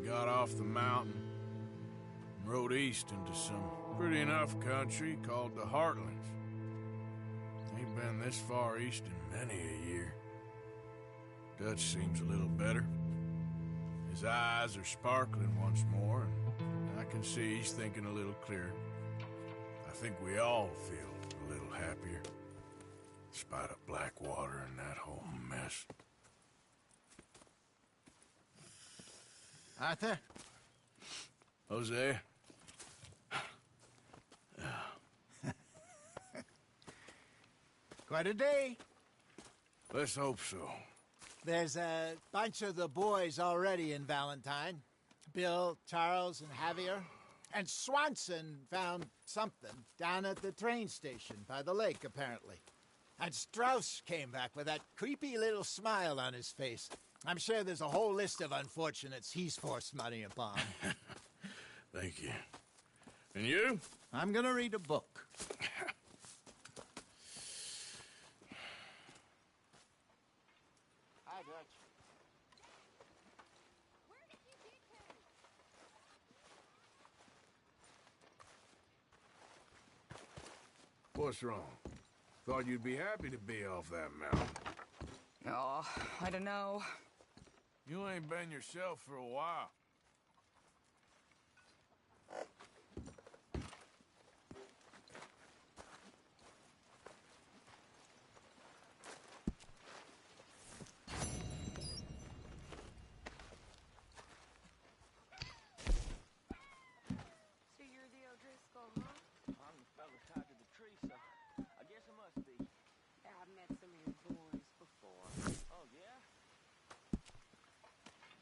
Got off the mountain and rode east into some pretty enough country called the Heartlands. Ain't been this far east in many a year. Dutch seems a little better. His eyes are sparkling once more, and I can see he's thinking a little clearer. I think we all feel a little happier, in spite of Blackwater and that whole mess. Arthur? Jose? Quite a day. Let's hope so. There's a bunch of the boys already in Valentine. Bill, Charles, and Javier. And Swanson found something down at the train station by the lake, apparently. And Strauss came back with that creepy little smile on his face. I'm sure there's a whole list of unfortunates he's forced money upon. Thank you. And you? I'm gonna read a book. Hi, Dutch. What's wrong? Thought you'd be happy to be off that mountain. Oh, I don't know. You ain't been yourself for a while. So you're the O'Driscoll, huh? I'm the fella tied to the tree, so I guess I must be. Yeah, I've met some of your boys before. Oh, yeah?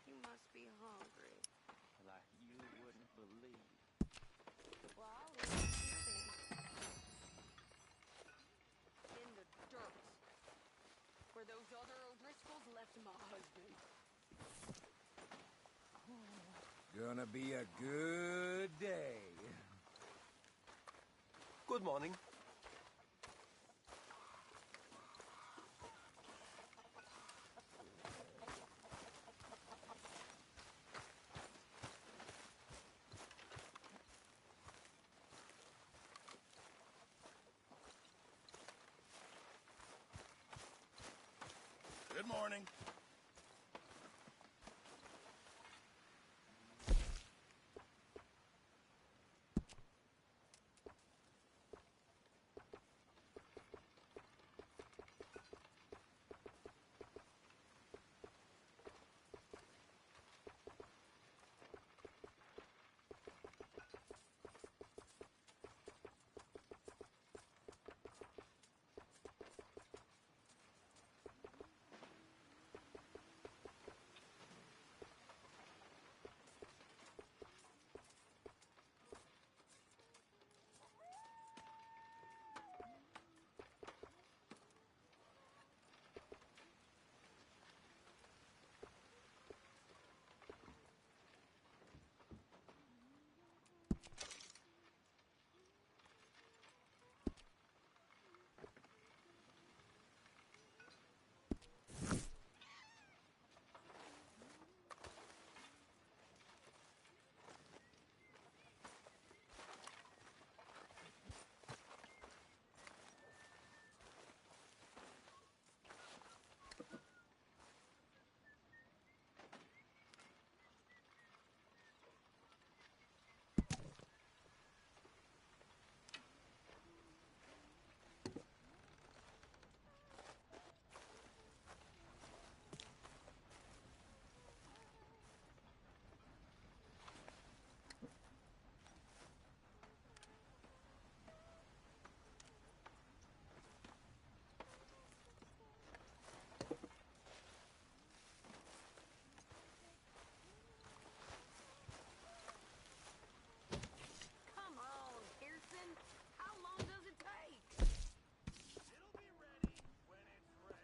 You must be hungry. Like you wouldn't believe. Well, I'll leave you then. In the dirt. Where those other O'Driscolls left my husband. Gonna be a good day. Good morning. Good morning. Come on, Pearson. How long does it take? It'll be ready when it's ready.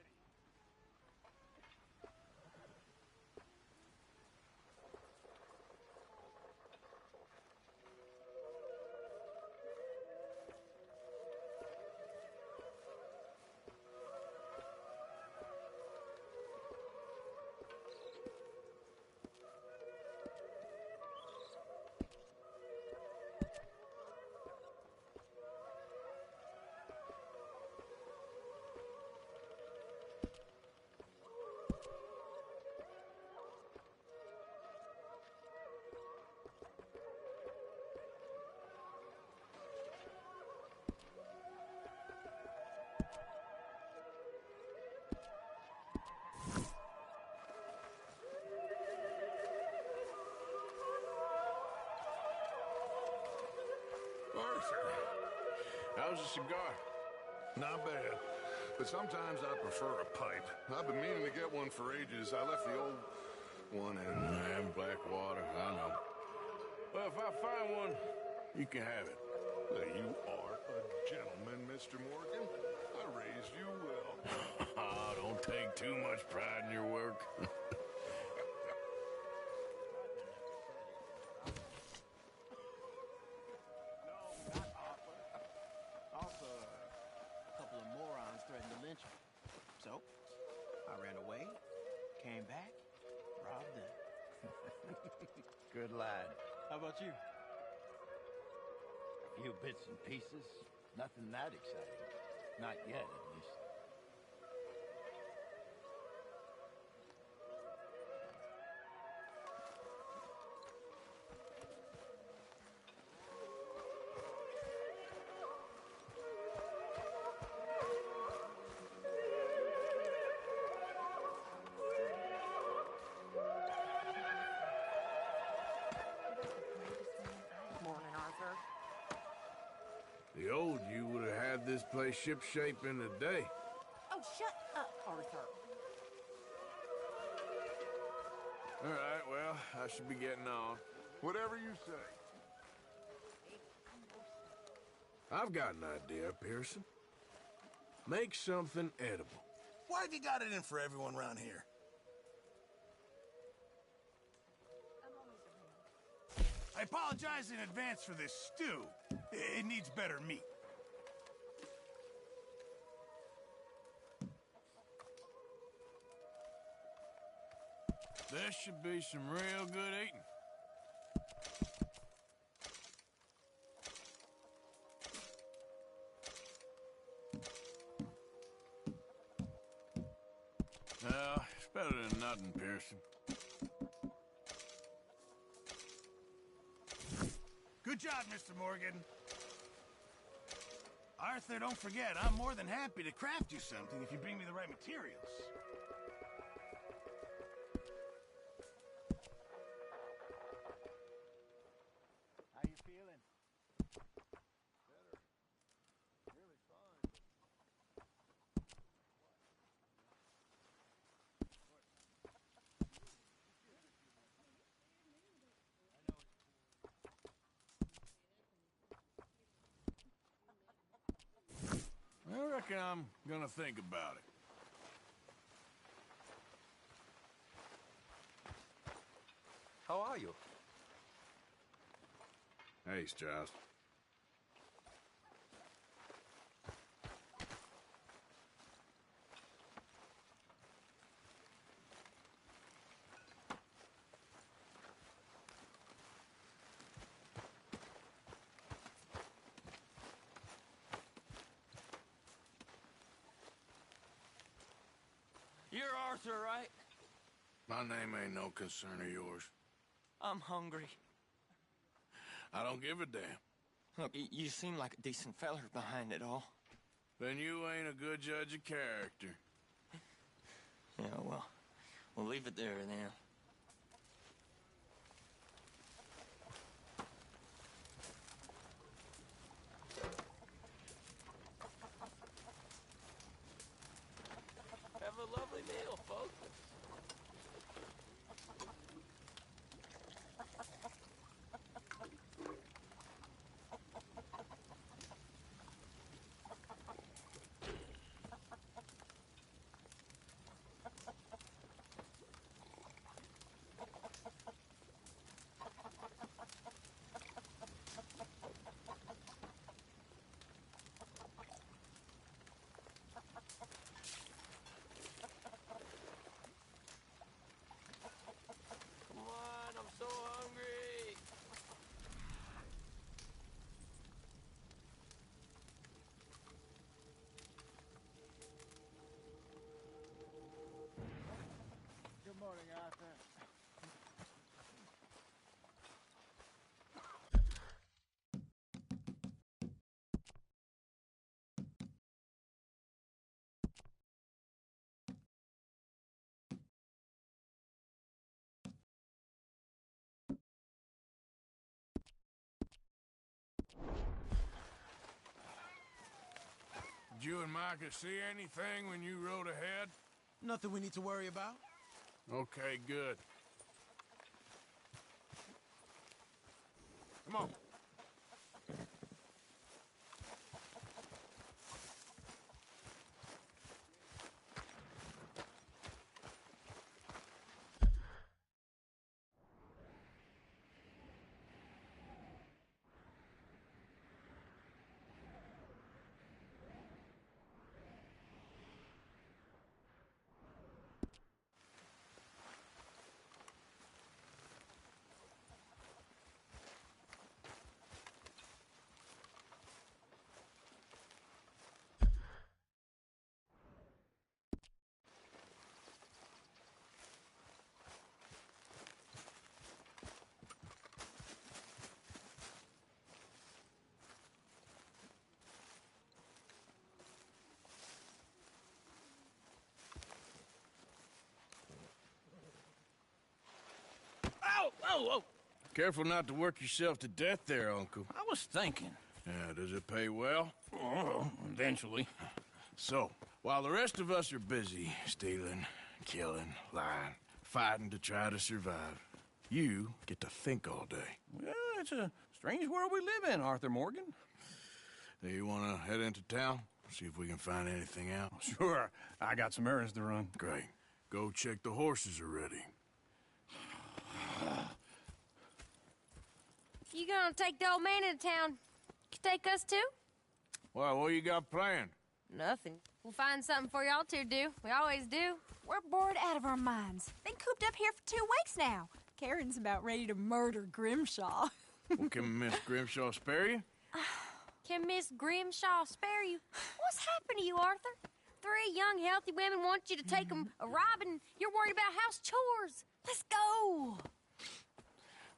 Arthur, how's the cigar? Not bad. But sometimes I prefer a pipe. I've been meaning to get one for ages. I left the old one in Blackwater, I know. Well, if I find one, you can have it. You are a gentleman, Mr. Morgan. I raised As you will. Oh, don't take too much pride in your work. Also, a couple of morons threatened to lynch me. So, I ran away, came back, robbed them. Good lad. How about you? A few bits and pieces. Nothing that exciting. Not yet, at least. Morning, Arthur. The old you would have had this place shipshape in a day. Oh, shut up, Arthur. All right, well, I should be getting on. Whatever you say. I've got an idea, Pearson. Make something edible. Why have you got it in for everyone around here? I apologize in advance for this stew. It needs better meat. This should be some real good eating. Well, it's better than nothing, Pearson. Good job, Mr. Morgan. Arthur, don't forget, I'm more than happy to craft you something if you bring me the right materials. How you feeling? Really fine. I reckon I'm gonna think about it. How are you? Hey, Strauss. You're Arthur, right? My name ain't no concern of yours. I'm hungry. I don't give a damn. Look, you seem like a decent feller behind it all. Then you ain't a good judge of character. Yeah, well, we'll leave it there then. Have a lovely meal, folks. Come on, I'm so hungry. Good morning, Arthur. Did you and Micah see anything when you rode ahead? Nothing we need to worry about. Okay, good. Come on. Whoa, whoa, whoa! Careful not to work yourself to death there, Uncle. I was thinking. Yeah, does it pay well? Oh, eventually. So, while the rest of us are busy stealing, killing, lying, fighting to try to survive, you get to think all day. Well, it's a strange world we live in, Arthur Morgan. Do you want to head into town? See if we can find anything out? Sure. I got some errands to run. Great. Go check the horses are ready. You gonna take the old man into town? You take us too? Well, what you got planned? Nothing. We'll find something for y'all to do. We always do. We're bored out of our minds. Been cooped up here for 2 weeks now. Karen's about ready to murder Grimshaw. Well, can Miss Grimshaw spare you? Can Miss Grimshaw spare you? What's happened to you, Arthur? 3 young, healthy women want you to take them a robbing. You're worried about house chores. Let's go.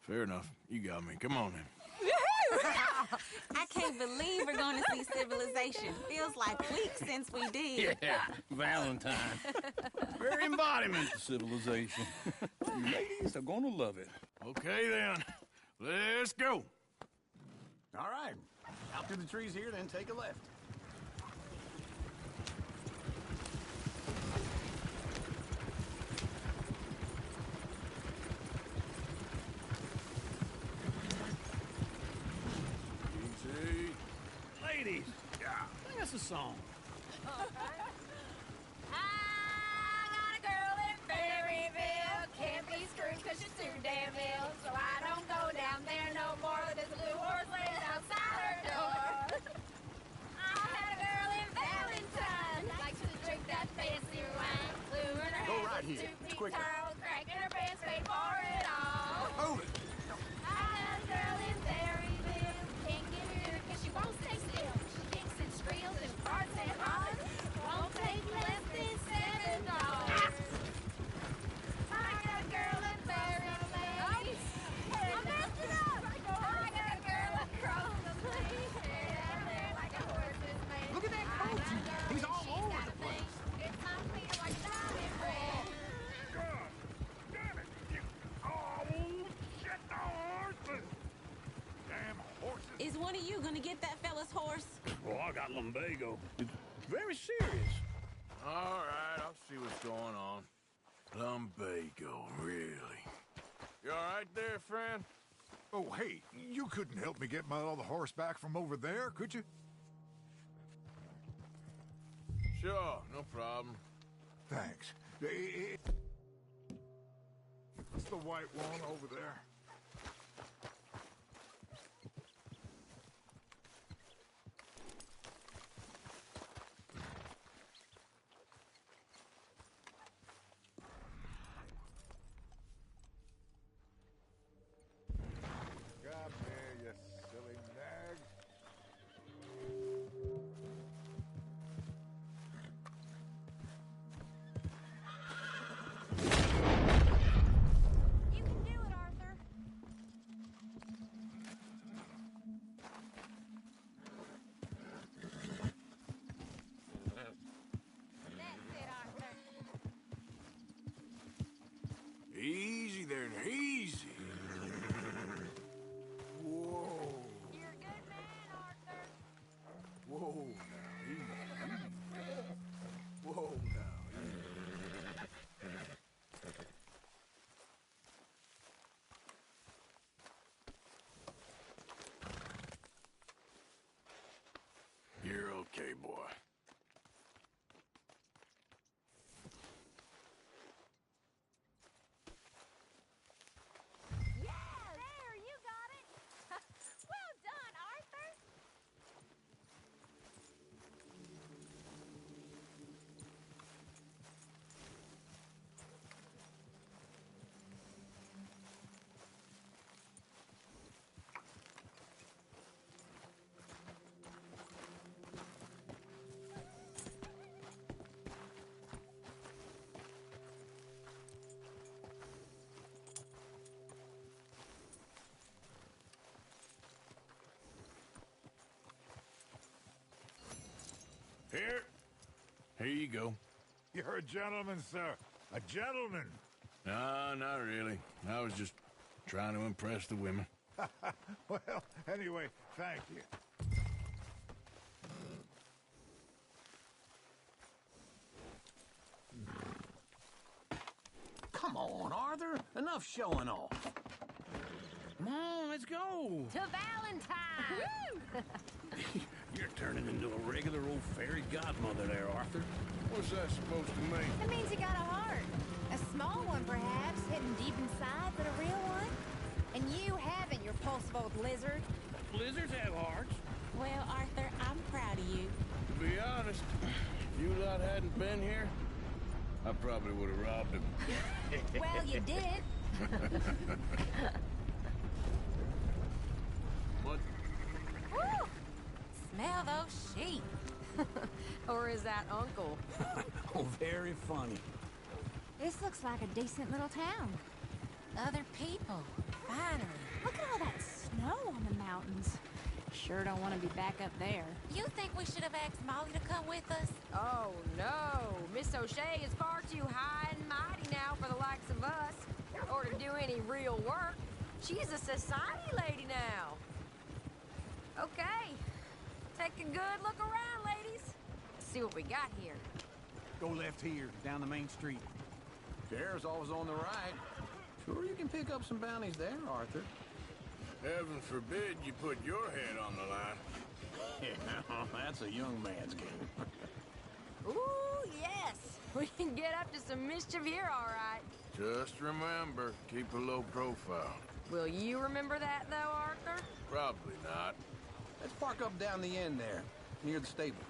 Fair enough. You got me. Come on then. I can't believe we're going to see civilization. Feels like weeks since we did. Yeah, Valentine. Very embodiment of civilization. You ladies are gonna love it. Okay then. Let's go. All right. Out through the trees here, then take a left. Easy. Ladies, sing us a song. I got a girl in Berryville. Can't be screwed 'cause she's too damn ill. So I don't go down there no more. There's a blue horse laying outside her door. I had a girl in Valentine. Likes to drink that fancy wine. Blue in her Go hair right with here. 2 It's feet quicker. tall. Crack in her pants, paid for it all. Hold it. I had a girl in Berryville. Can't get her 'cause she won't stay still. She kicks and squeals and farts and hollers. Won't take less than $7. I got a girl in Berryville. I messed it up. I got a girl across the lane. Down there like a horse's mane. Look at that coach. He's all over the place. It's my feel like diamond red. Damn it! Oh, shit, the horses! Damn horses! Is one of you going to get that fella's horse? Oh, I got lumbago. It's very serious. All right, I'll see what's going on. Lumbago, really? You all right there, friend? Oh, hey, you couldn't help me get my other horse back from over there, could you? Sure, no problem. Thanks. It's the white one over there. Come here, you silly nag. You can do it, Arthur. That's it, Arthur. Easy there, now, easy. Whoa. You're a good man, Arthur. Whoa, now, easy. Whoa, now, easy. You're okay, boy. Yeah, there, you got it. Well done, Arthur. Here you go. You're a gentleman, sir. A gentleman. No, not really. I was just Trying to impress the women. Well, anyway, thank you. Come on, Arthur. Enough showing off. Come on, let's go. To Valentine! You're turning into a regular old fairy godmother there, Arthur. What's that supposed to mean? It means you got a heart. A small one, perhaps, hidden deep inside, but a real one. And you haven't, your pulsive old lizard. Lizards have hearts. Well, Arthur, I'm proud of you. To be honest, if you lot hadn't been here, I probably would have robbed him. Well, you did. What? Woo! Smell those sheep. Or is that Uncle? Oh, very funny. This looks like a decent little town. Other people. Finally. Look at all that snow on the mountains. Sure don't want to be back up there. You think we should have asked Molly to come with us? Oh, no. Miss O'Shea is far too high and mighty now for the likes of us. Or to do any real work. She's a society lady now. Okay. Take a good look around, ladies. See what we got here. Go left here, down the main street. Sheriff's always on the right. Sure you can pick up some bounties there, Arthur. Heaven forbid you put your head on the line. Yeah, that's a young man's game. Ooh, yes. We can get up to some mischief here, all right. Just remember, keep a low profile. Will you remember that, though, Arthur? Probably not. Let's park up down the end there, near the stables.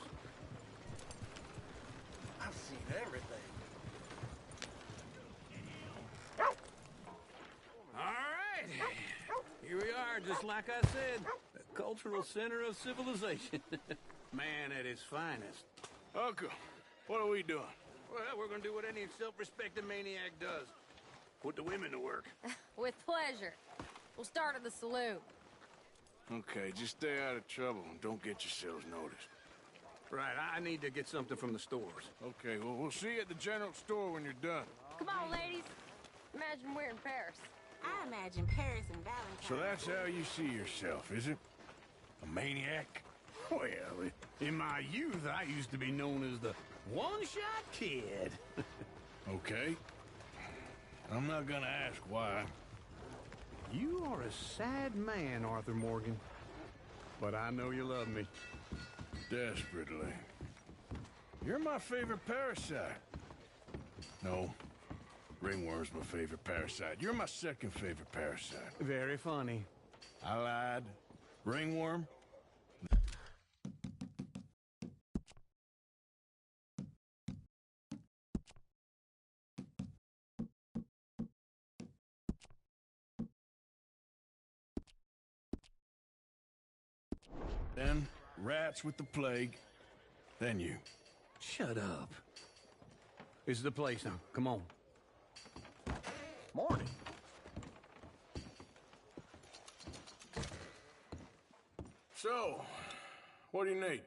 I've seen everything. All right. Here we are, just like I said. The cultural center of civilization. Man at his finest. Uncle, what are we doing? Well, we're gonna do what any self-respecting maniac does. Put the women to work. With pleasure. We'll start at the saloon. Okay, just stay out of trouble and don't get yourselves noticed. Right, I need to get something from the stores. Okay, well, we'll see you at the general store when you're done. Come on, ladies. Imagine we're in Paris. I imagine Paris and Valentine. So that's how you see yourself, is it? A maniac? Well, in my youth, I used to be known as the one-shot kid. Okay. I'm not gonna ask why. You are a sad man, Arthur Morgan. But I know you love me. Desperately. You're my favorite parasite. No. Ringworm's my favorite parasite. You're my second favorite parasite. Very funny. I lied. Ringworm? Then rats with the plague. Then you. Shut up. This is the place now. Come on. Morning. So, what do you need?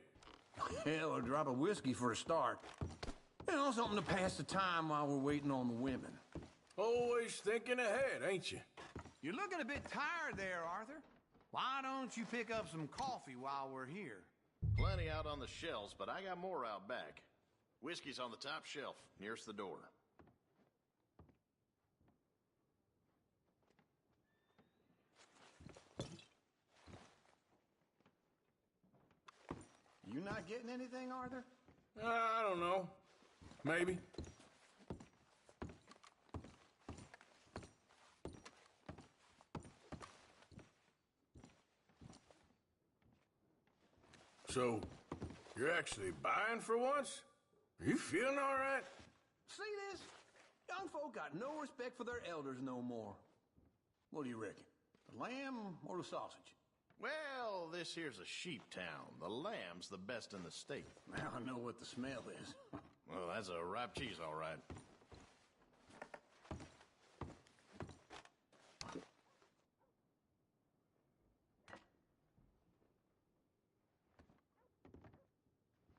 Hell, a drop of whiskey for a start. You know, something to pass the time while we're waiting on the women. Always thinking ahead, ain't you? You're looking a bit tired there, Arthur. Why don't you pick up some coffee while we're here? Plenty out on the shelves, but I got more out back. Whiskey's on the top shelf, nearest the door. You not getting anything, Arthur? I don't know. Maybe. So, you're actually buying for once? Are you feeling all right? See this? Young folk got no respect for their elders no more. What do you reckon? The lamb or the sausage? Well, this here's a sheep town. The lamb's the best in the state. Now I know what the smell is. Well, that's a ripe cheese, all right.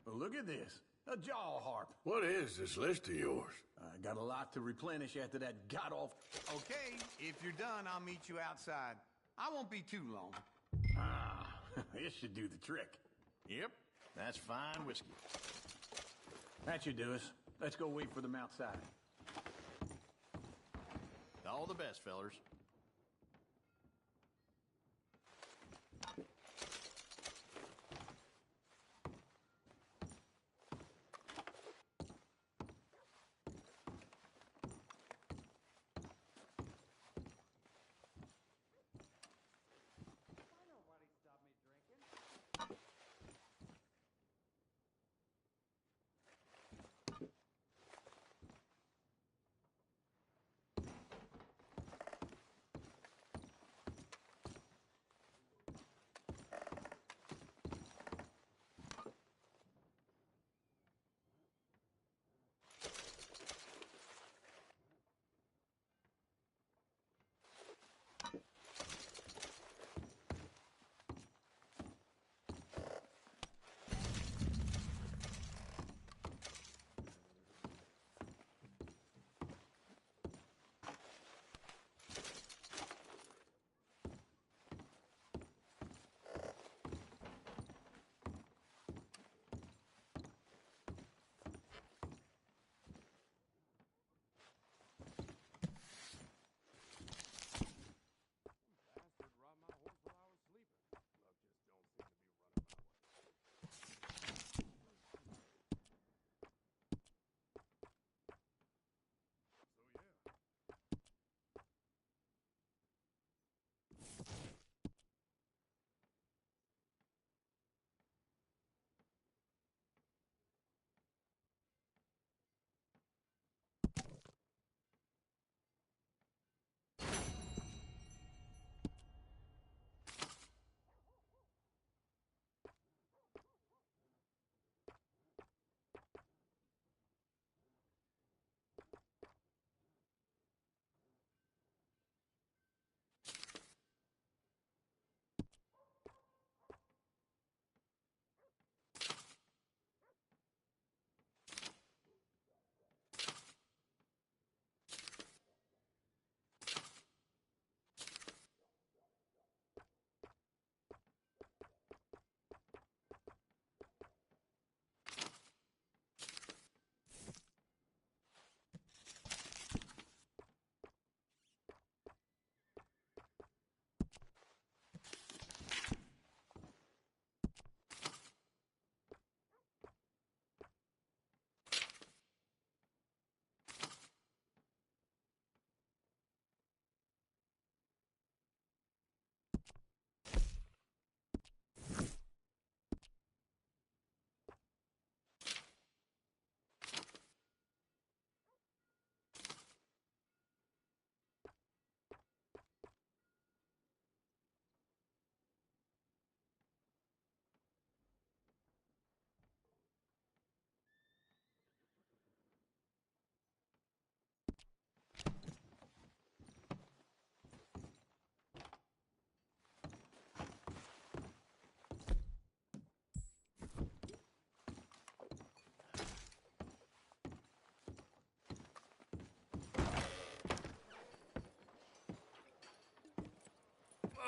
Well, look at this. A jaw harp. What is this list of yours? I got a lot to replenish after that god-awful... Okay, if you're done, I'll meet you outside. I won't be too long. Ah, this should do the trick. Yep, that's fine whiskey. That should do us. Let's go wait for them outside. All the best, fellers.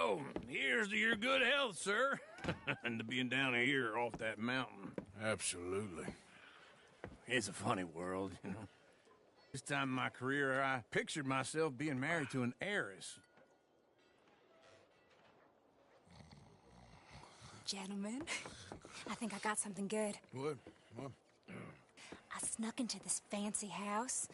Oh, here's to your good health, sir. And to being down here off that mountain. Absolutely. It's a funny world, you know. This time in my career, I pictured myself being married to an heiress. Gentlemen, I think I got something good. What? I snuck into this fancy house.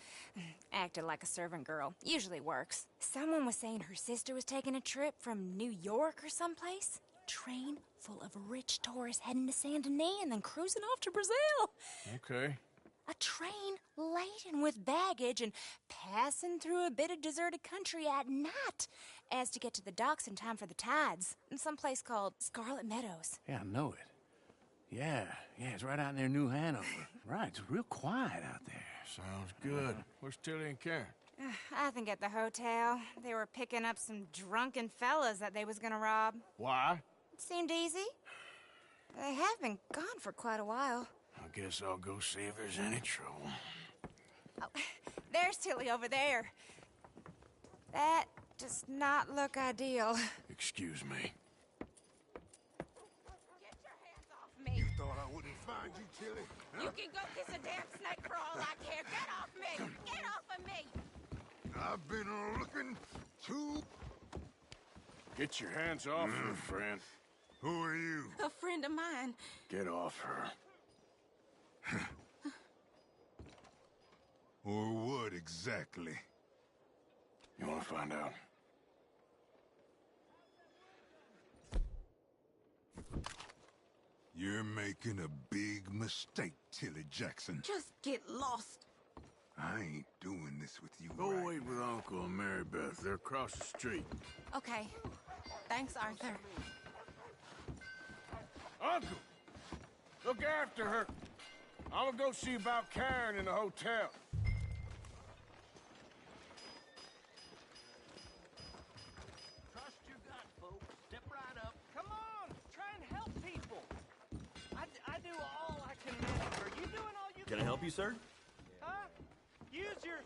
Acted like a servant girl. Usually works. Someone was saying her sister was taking a trip from New York or someplace. Train full of rich tourists heading to Saint Denis and then cruising off to Brazil. Okay. A train laden with baggage and passing through a bit of deserted country at night as to get to the docks in time for the tides in some place called Scarlet Meadows. Yeah, I know it. Yeah, it's right out near New Hanover. Right, it's real quiet out there. Sounds good. Where's Tilly and Karen? I think at the hotel. They were picking up some drunken fellas that they was gonna rob. Why? It seemed easy. They have been gone for quite a while. I guess I'll go see if there's any trouble. Oh, there's Tilly over there. That does not look ideal. Excuse me. Me. You thought I wouldn't find you, Tilly? Huh? You can go kiss a damn snake for all I care. Get off me! Get off of me! I've been looking too... Get your hands off her, friend. Who are you? A friend of mine. Get off her. Or what exactly? You want to find out? You're making a big mistake, Tilly Jackson. Just get lost. I ain't doing this with you. Go wait with Uncle and Mary Beth. They're across the street. Okay. Thanks, Arthur. Uncle! Look after her. I'm gonna go see about Karen in the hotel. Trust your gut, folks. Step right up. Come on, try and help people. I do all I can manage. Are you doing all you can? Can I help you, sir? Huh? Use your...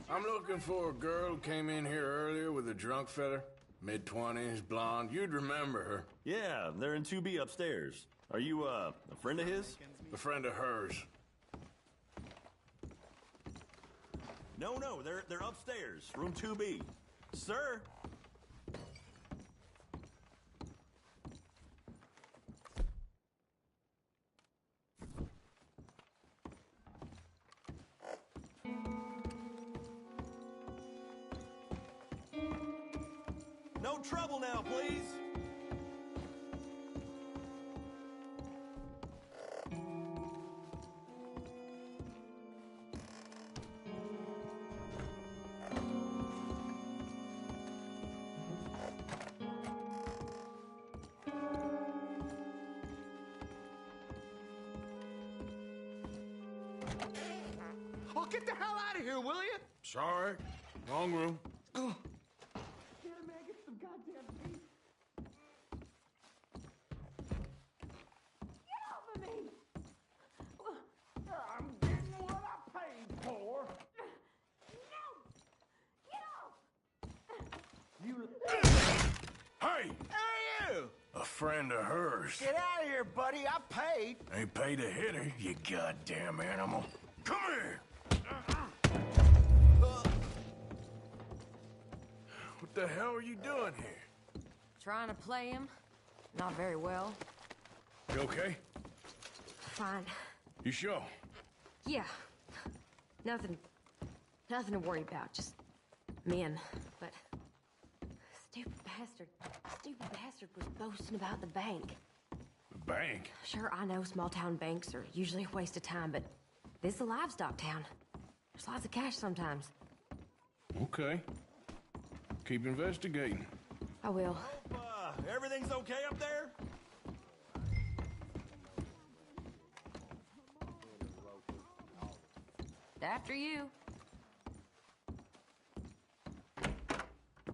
I'm looking for a girl who came in here earlier with a drunk fella. Mid-20s, blonde. You'd remember her. Yeah, they're in 2B upstairs. Are you, a friend of his? A friend of hers. No, they're upstairs, room 2B. Sir! No trouble now, please! Oh, get the hell out of here, will you? Sorry. Wrong room. Here, man, get some goddamn peace. Get off of me! I'm getting what I paid for. No! Get off! You... Hey! Hey, you! A friend of hers. Get out of here, buddy. I paid. Ain't paid to hit her, you goddamn animal. Come here! What the hell are you doing here? Trying to play him. Not very well. You okay? Fine. You sure? Yeah. Nothing to worry about. Just men. But stupid bastard was boasting about the bank. The bank? Sure, I know small town banks are usually a waste of time, but this is a livestock town. There's lots of cash sometimes. Okay. Keep investigating. I will. Everything's okay up there? After you.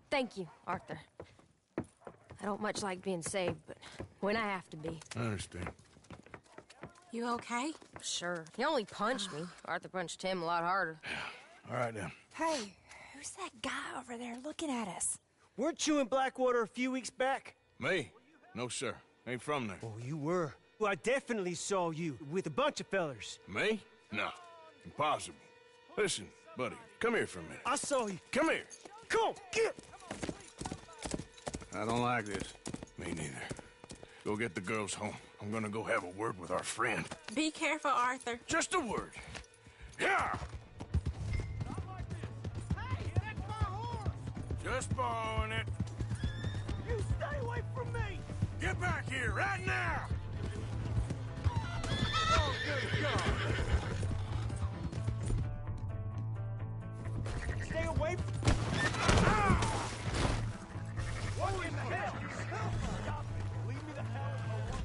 Thank you, Arthur. I don't much like being saved, but when I have to be. I understand. You okay? Sure. He only punched me. Arthur punched him a lot harder. All right, then. Hey, who's that guy over there looking at us? Weren't you in Blackwater a few weeks back? Me? No, sir. Ain't from there. Oh, you were. Well, I definitely saw you with a bunch of fellers. Me? No. Impossible. Listen, buddy, come here for a minute. I saw you. Come here. Come on, get! I don't like this. Me neither. Go get the girls home. I'm gonna go have a word with our friend. Be careful, Arthur. Just a word. Yeah! Hey, that's my horse! Just borrowing it. You stay away from me! Get back here right now! Oh, good God! Stay away from... What in the hell? Stop it! Leave me the hell alone!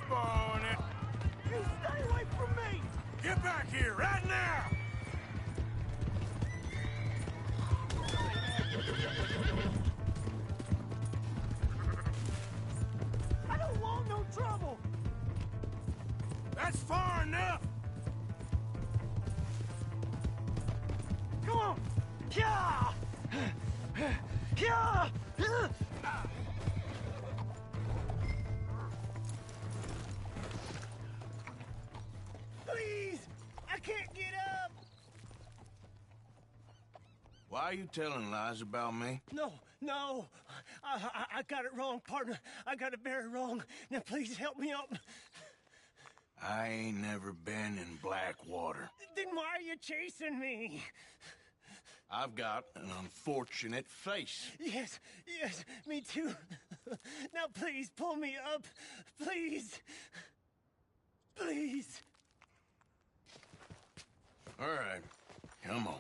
borrowing it. You stay away from me! Get back here, right now! I don't want no trouble! That's far enough! Come on! Yeah! Yeah! Please! I can't get up! Why are you telling lies about me? No, no. I got it wrong, partner. I got it very wrong. Now please help me up. I ain't never been in Blackwater. Then why are you chasing me? I've got an unfortunate face. Yes, yes, me too. Now please pull me up. Please. Please. All right, come on.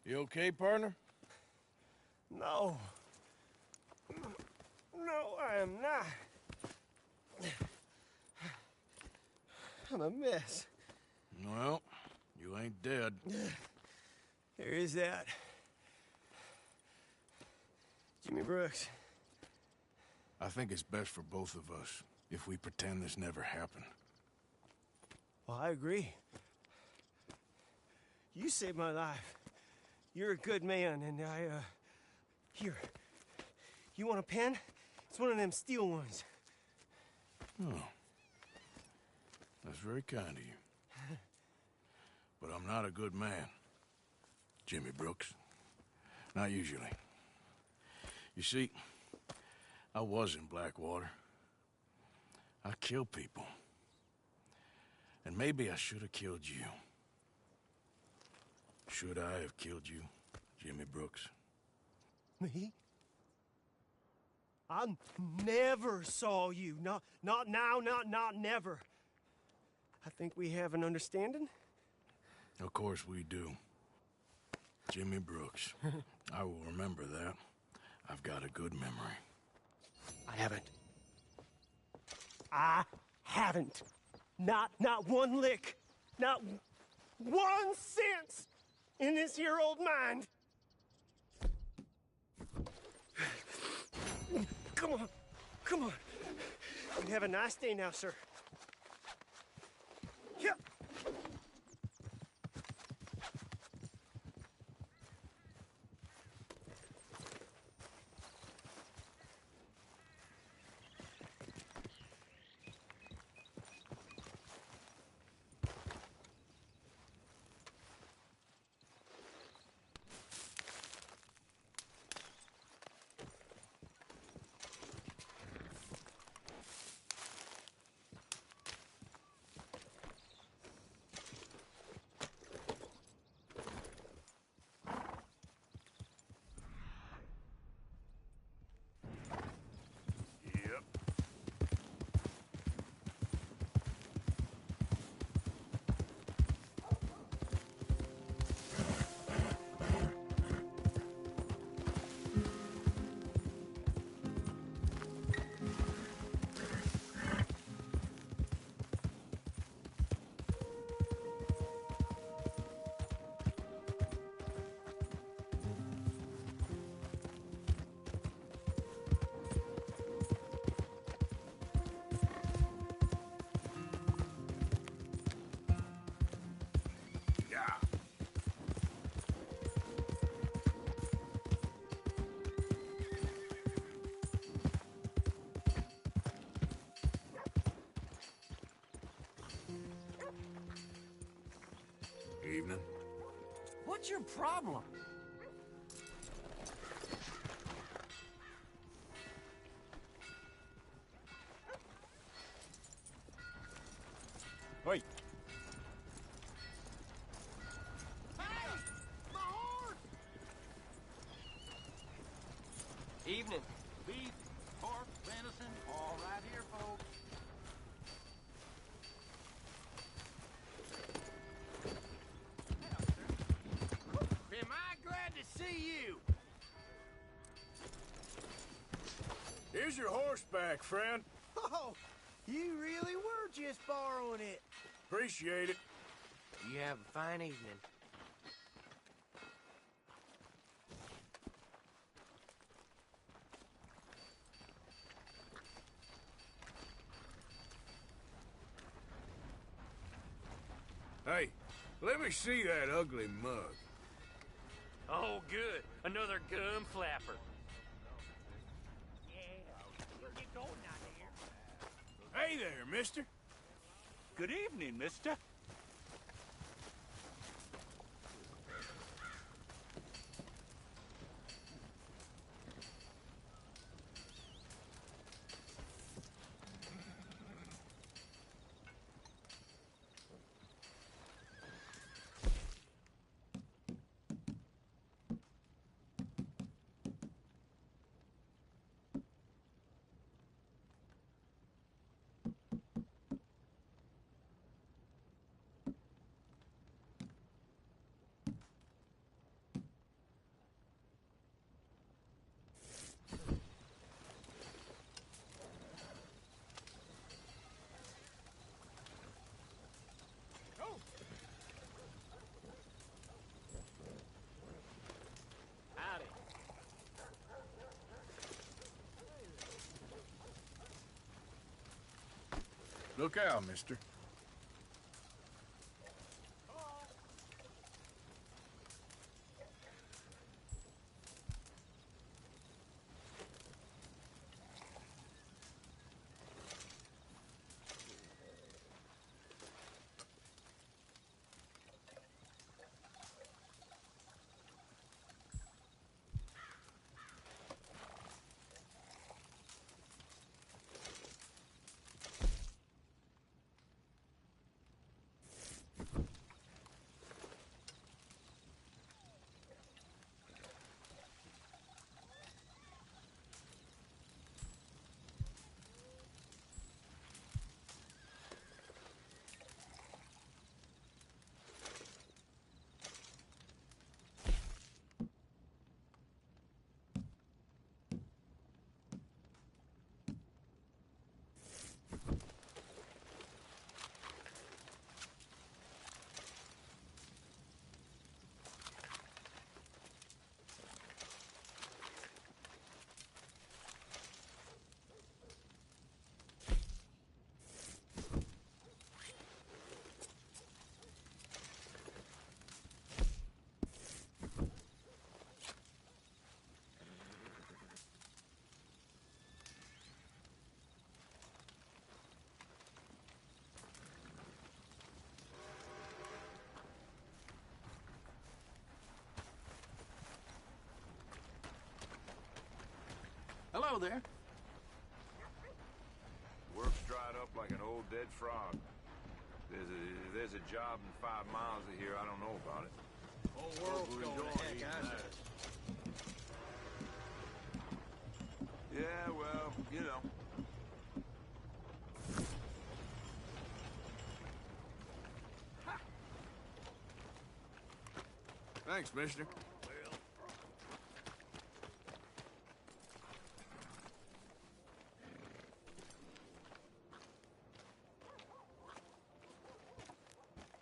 You okay, partner? No. No, I am not. I'm a mess. Well, you ain't dead. There is that. Jimmy Brooks. I think it's best for both of us if we pretend this never happened. Well, I agree. You saved my life. You're a good man, and Here. You want a pen? It's one of them steel ones. Oh. That's very kind of you. But I'm not a good man, Jimmy Brooks. Not usually. You see, I was in Blackwater. I killed people. And maybe I should have killed you. Should I have killed you, Jimmy Brooks? Me? I never saw you. Not now, not never. I think we have an understanding? Of course we do. Jimmy Brooks. I will remember that. I've got a good memory. I haven't. Not one lick. Not 1 cent in this here old mind. Come on. Come on. You have a nice day now, sir. Yeah. Evening. What's your problem? Wait. Evening. Beef, pork, venison, all right here, folks. Am I glad to see you. Here's your horseback, friend. Oh, you really were just borrowing it. Appreciate it. You have a fine evening. Hey, let me see that ugly mug. Oh, good. Another gum flapper. Hey there, mister. Good evening, mister. Howdy. Look out, mister. Hello there. Work's dried up like an old dead frog. There's a job in 5 miles of here. I don't know about it. Whole world's going to heck, I know. Yeah, well, you know. Thanks, mister.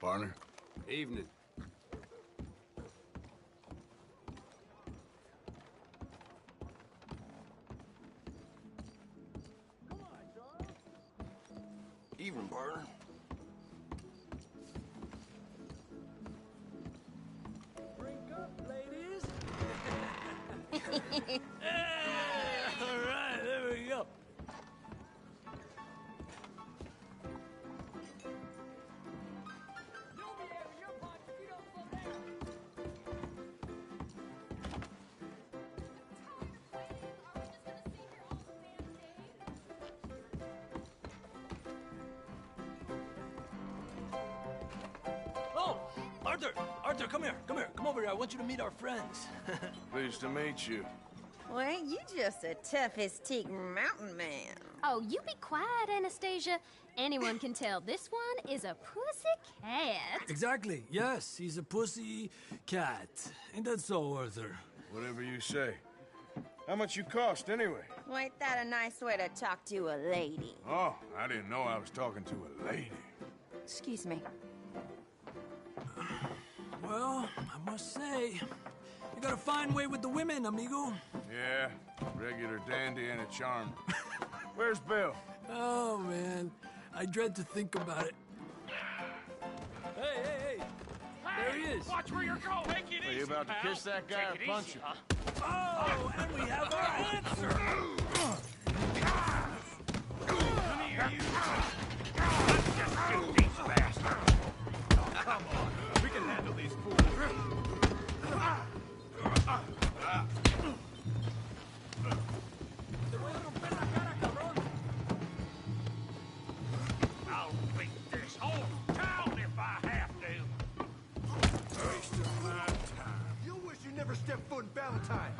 Partner. Evening. Evening, partner. Drink up, ladies. All right, there we go. Oh, Arthur! Arthur, come here. Come here. Come over here. I want you to meet our friends. Pleased to meet you. Well, ain't you just a tough-as-teak mountain man? Oh, you be quiet, Anastasia. Anyone can tell this one is a pussy cat. Exactly. Yes, he's a pussy cat. Ain't that so, Arthur? Whatever you say. How much you cost, anyway? Well, ain't that a nice way to talk to a lady? Oh, I didn't know I was talking to a lady. Excuse me. Well, I must say, you got a fine way with the women, amigo. Yeah, regular dandy and a charm. Where's Bill? Oh, man. I dread to think about it. Hey! There he is. Watch where you're going. Take it Are you about to kiss that guy or punch him? Oh, and we have our answer. Come here, you. Let's just shoot these bastards. Oh, come on. We can handle these fools. I'll beat this whole town if I have to. Waste of my time. You wish you never stepped foot in Valentine.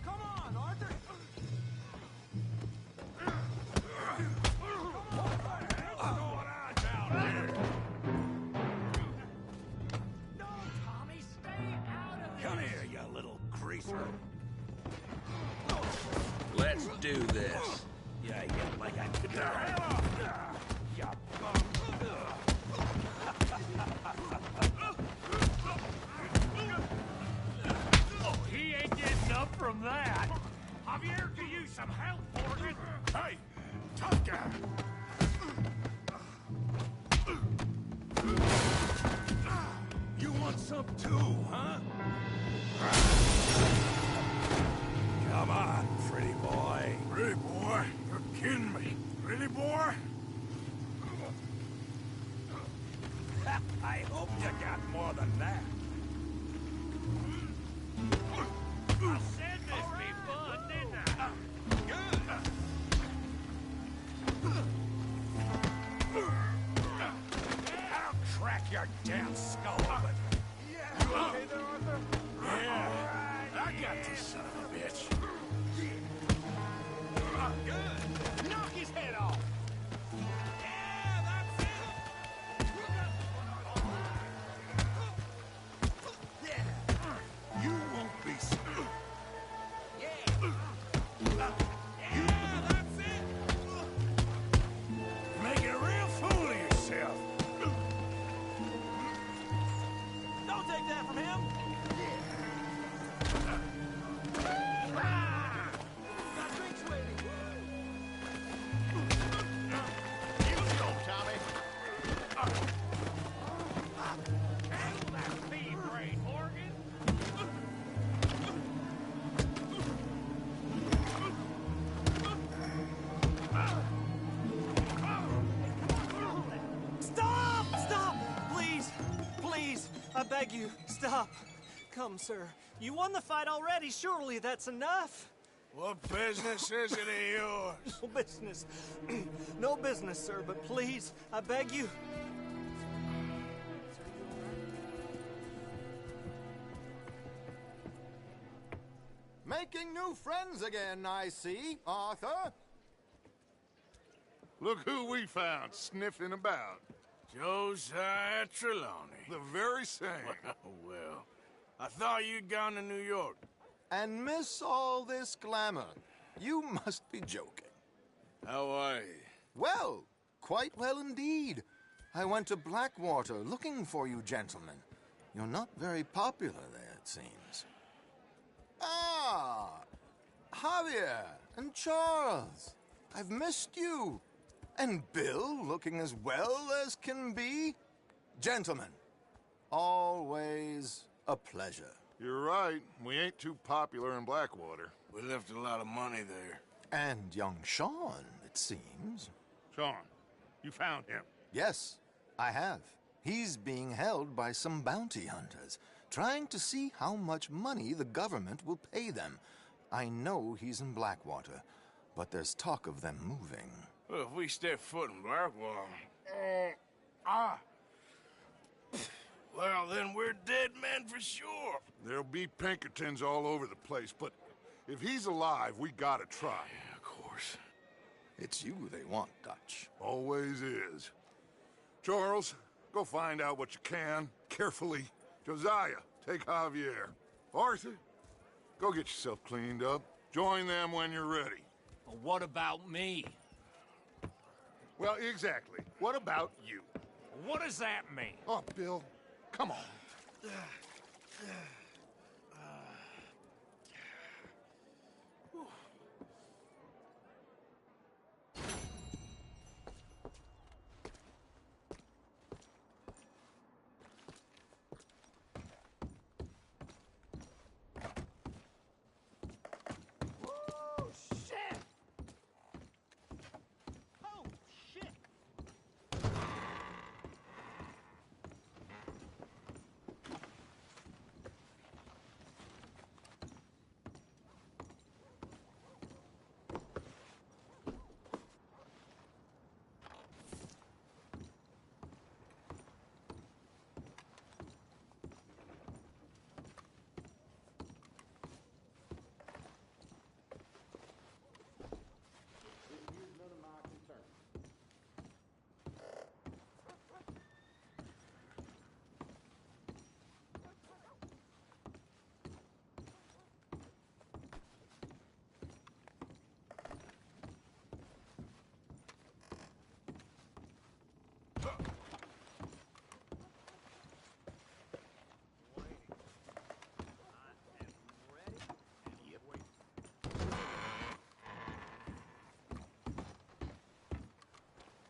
Come on, Arthur. What's going on down here? No, Tommy, stay out of this. Come here, you little greaser. Let's do this. Yeah, like I could. You bum. Oh, he ain't getting up from that. Javier, do you some help, Morgan? Hey, tough guy. You want some too, huh? Come on, pretty boy. Pretty boy? You're kidding me. Pretty boy? I hope you got more than that. I said this be fun, didn't I? I'll crack your damn skull open. Yeah. You okay there, Arthur? Yeah. I got this son of a bitch. Good. Knock his head off. You won't be screwed. Making a real fool of yourself. Don't take that from him. Got drinks waiting. You go, Tommy. Handle that feed brain, Morgan. Stop! Stop! Please! Please! I beg you, stop. Come, sir. You won the fight already. Surely that's enough. What business is it of yours? No business. No business, sir, but please, I beg you. Making new friends again, I see, Arthur. Look who we found sniffing about. Josiah Trelawney. The very same. Well, I thought you'd gone to New York. And miss all this glamour. You must be joking. How are you? Well, quite well indeed. I went to Blackwater looking for you gentlemen. You're not very popular there, it seems. Ah, Javier and Charles. I've missed you. And Bill looking as well as can be. Gentlemen, always a pleasure. You're right. We ain't too popular in Blackwater. We left a lot of money there. And young Sean, it seems. Sean, you found him. Yes, I have. He's being held by some bounty hunters, trying to see how much money the government will pay them. I know he's in Blackwater, but there's talk of them moving. Well, if we step foot in Blackwater... Well, then we're dead men for sure. There'll be Pinkertons all over the place, but if he's alive, we gotta try. Yeah, of course. It's you they want, Dutch. Always is. Charles, go find out what you can, carefully. Josiah, Take Javier. Arthur, go get yourself cleaned up. Join them when you're ready. Well, what about me? Well, exactly. What about you? What does that mean? Oh, Bill, come on.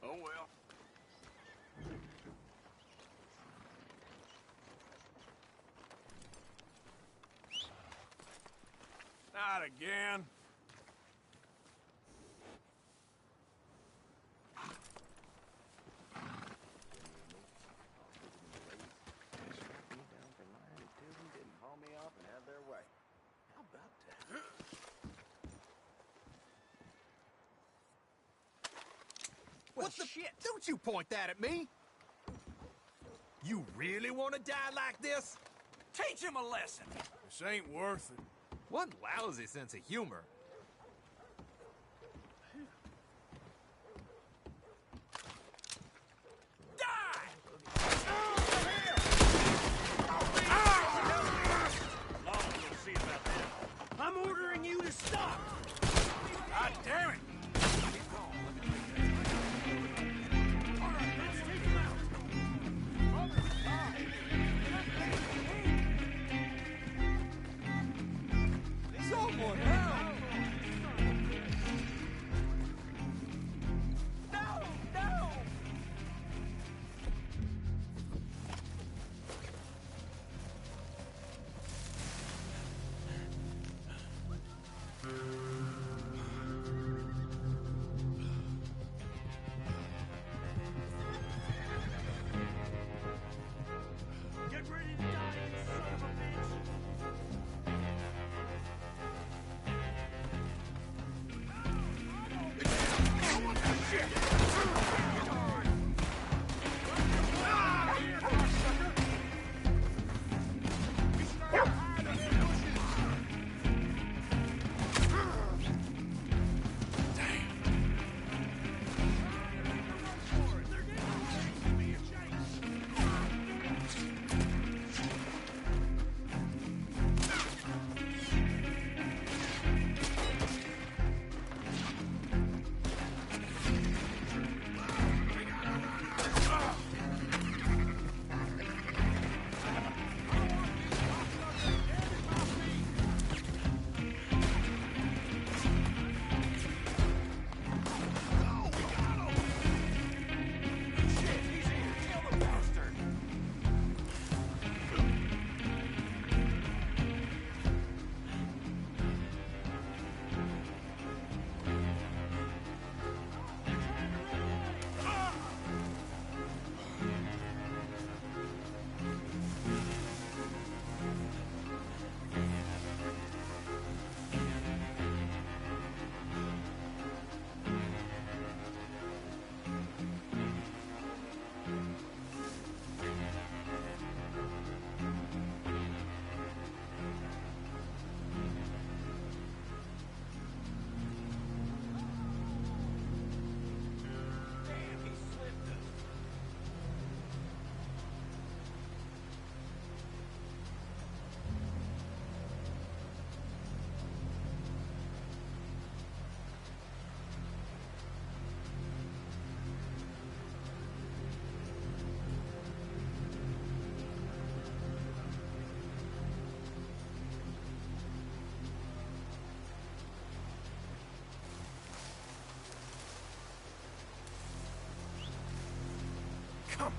Oh, well. Not again. What the shit? Don't you point that at me! You really want to die like this? Teach him a lesson. This ain't worth it. What lousy sense of humor. I'm ordering you to stop! God damn it! Someone help! Come on.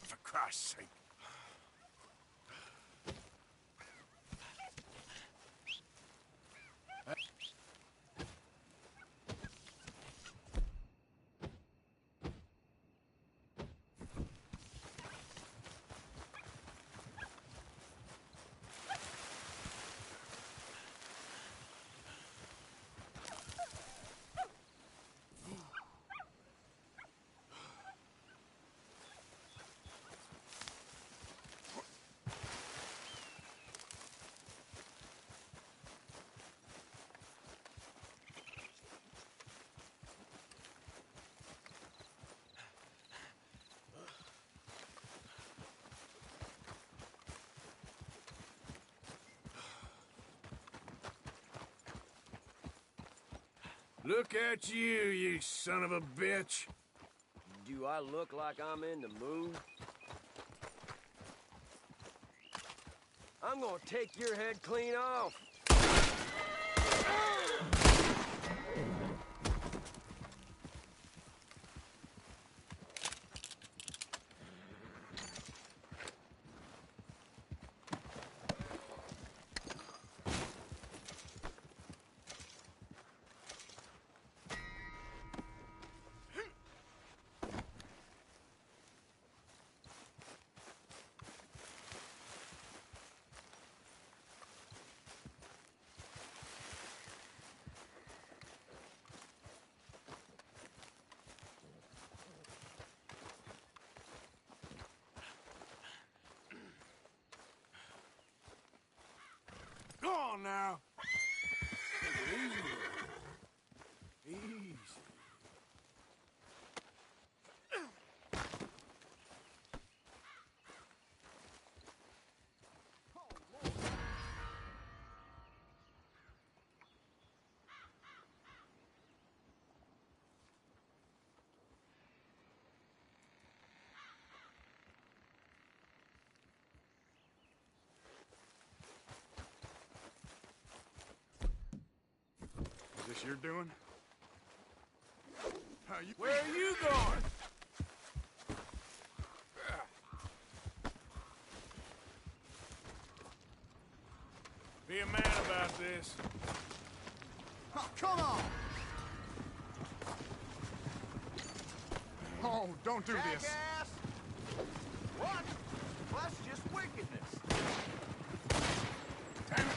For Christ's sake. Look at you, you son of a bitch. Do I look like I'm in the mood? I'm gonna take your head clean off. Go on now. Easy. Easy. Is this your doing? Where are you going? Be a man about this. Oh, come on! Oh, don't do this. Jackass! What? Well, that's just wickedness. Damn it.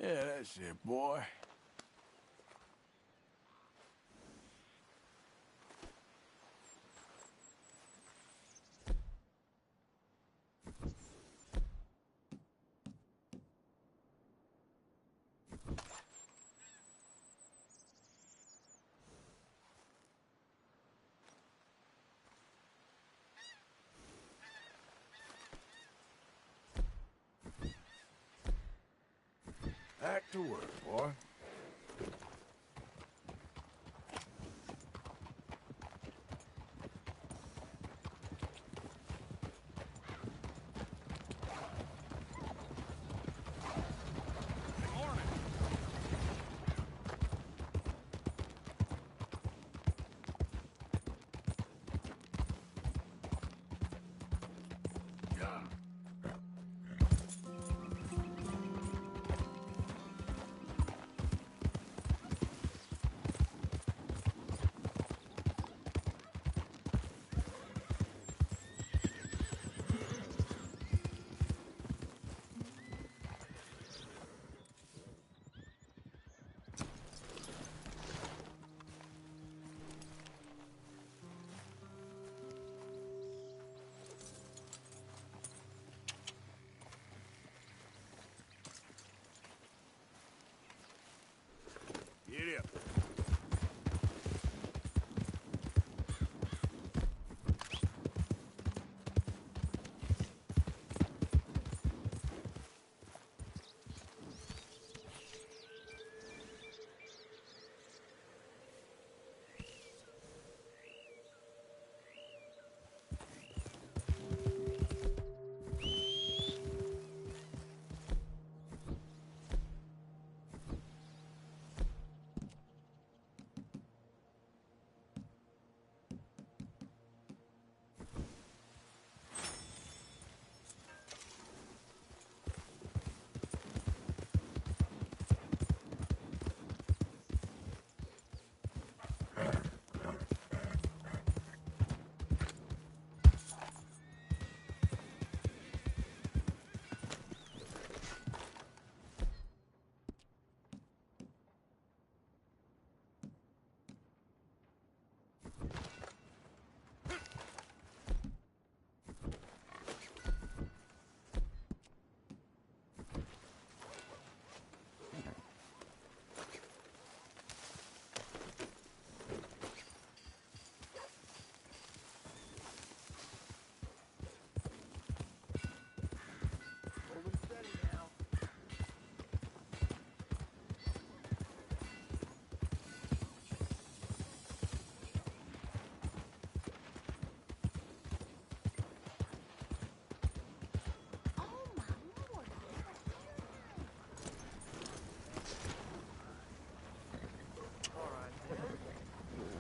Yeah, that's it, boy. Back to work, boy. Giddy up.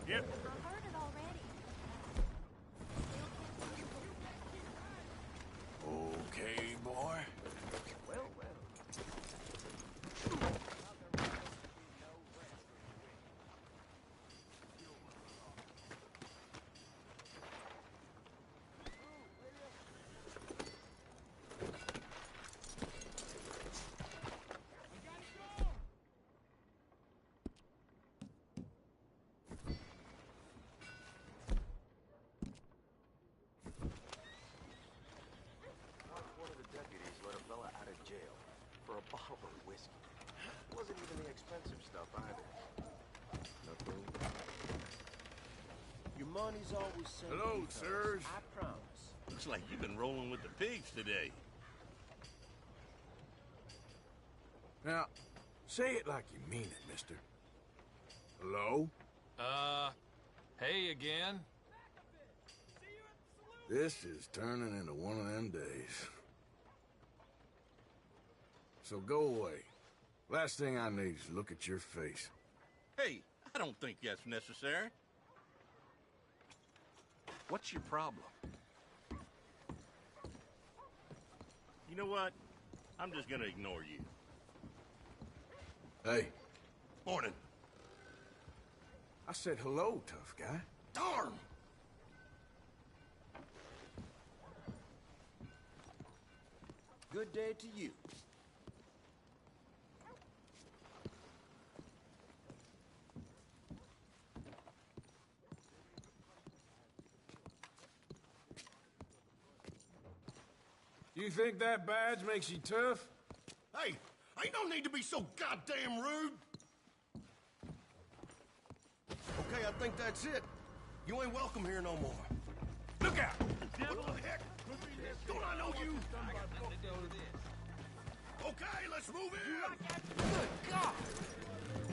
Yep. Okay, boy. Well, well. One of the deputies let a fella out of jail for a bottle of whiskey. It wasn't even the expensive stuff either. Nothing. Your money's always safe. Hello, with us, sirs. I promise. Looks like you've been rolling with the pigs today. Now, say it like you mean it, mister. Hello? Hey again. This is turning into one of them days. So go away. Last thing I need is to look at your face. Hey, I don't think that's necessary. What's your problem? You know what? I'm just gonna ignore you. Hey. Morning. I said hello, tough guy. Darn! Good day to you. You think that badge makes you tough? Hey, ain't no need to be so goddamn rude. Okay, I think that's it. You ain't welcome here no more. Look out! What the heck? Don't I know you? Okay, let's move in. Good God!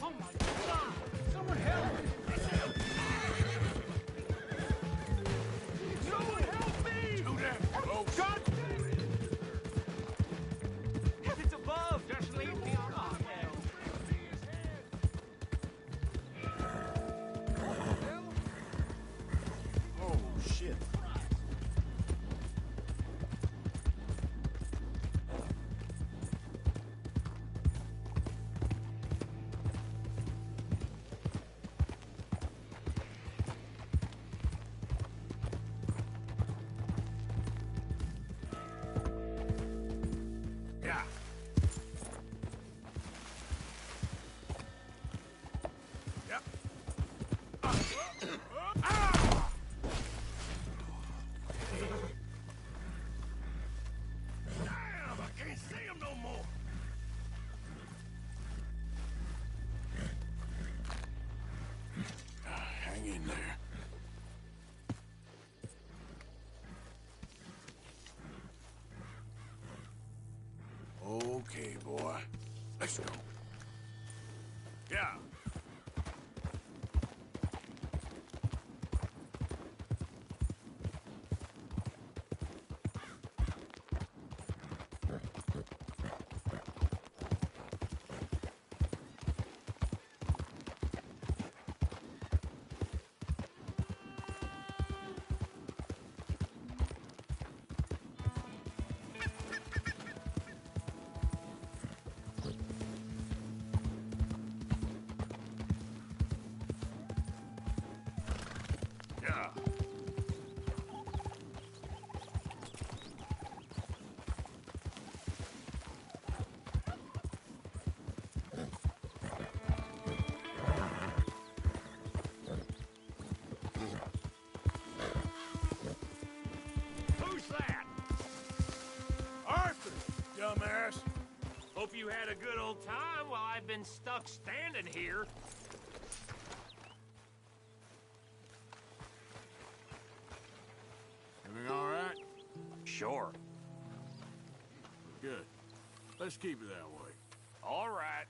Oh my God! Someone help! Someone help me! Do that, folks. God! It's above! Just leave me alone. Oh, shit. Yeah. Yep. Ah! Damn, I can't see him no more. Hang in there. Okay, boy. Let's go. Yeah. Yeah. Who's that? Arthur, dumbass. Hope you had a good old time while I've been stuck standing here. Everything all right? Sure. Good. Let's keep it that way. All right.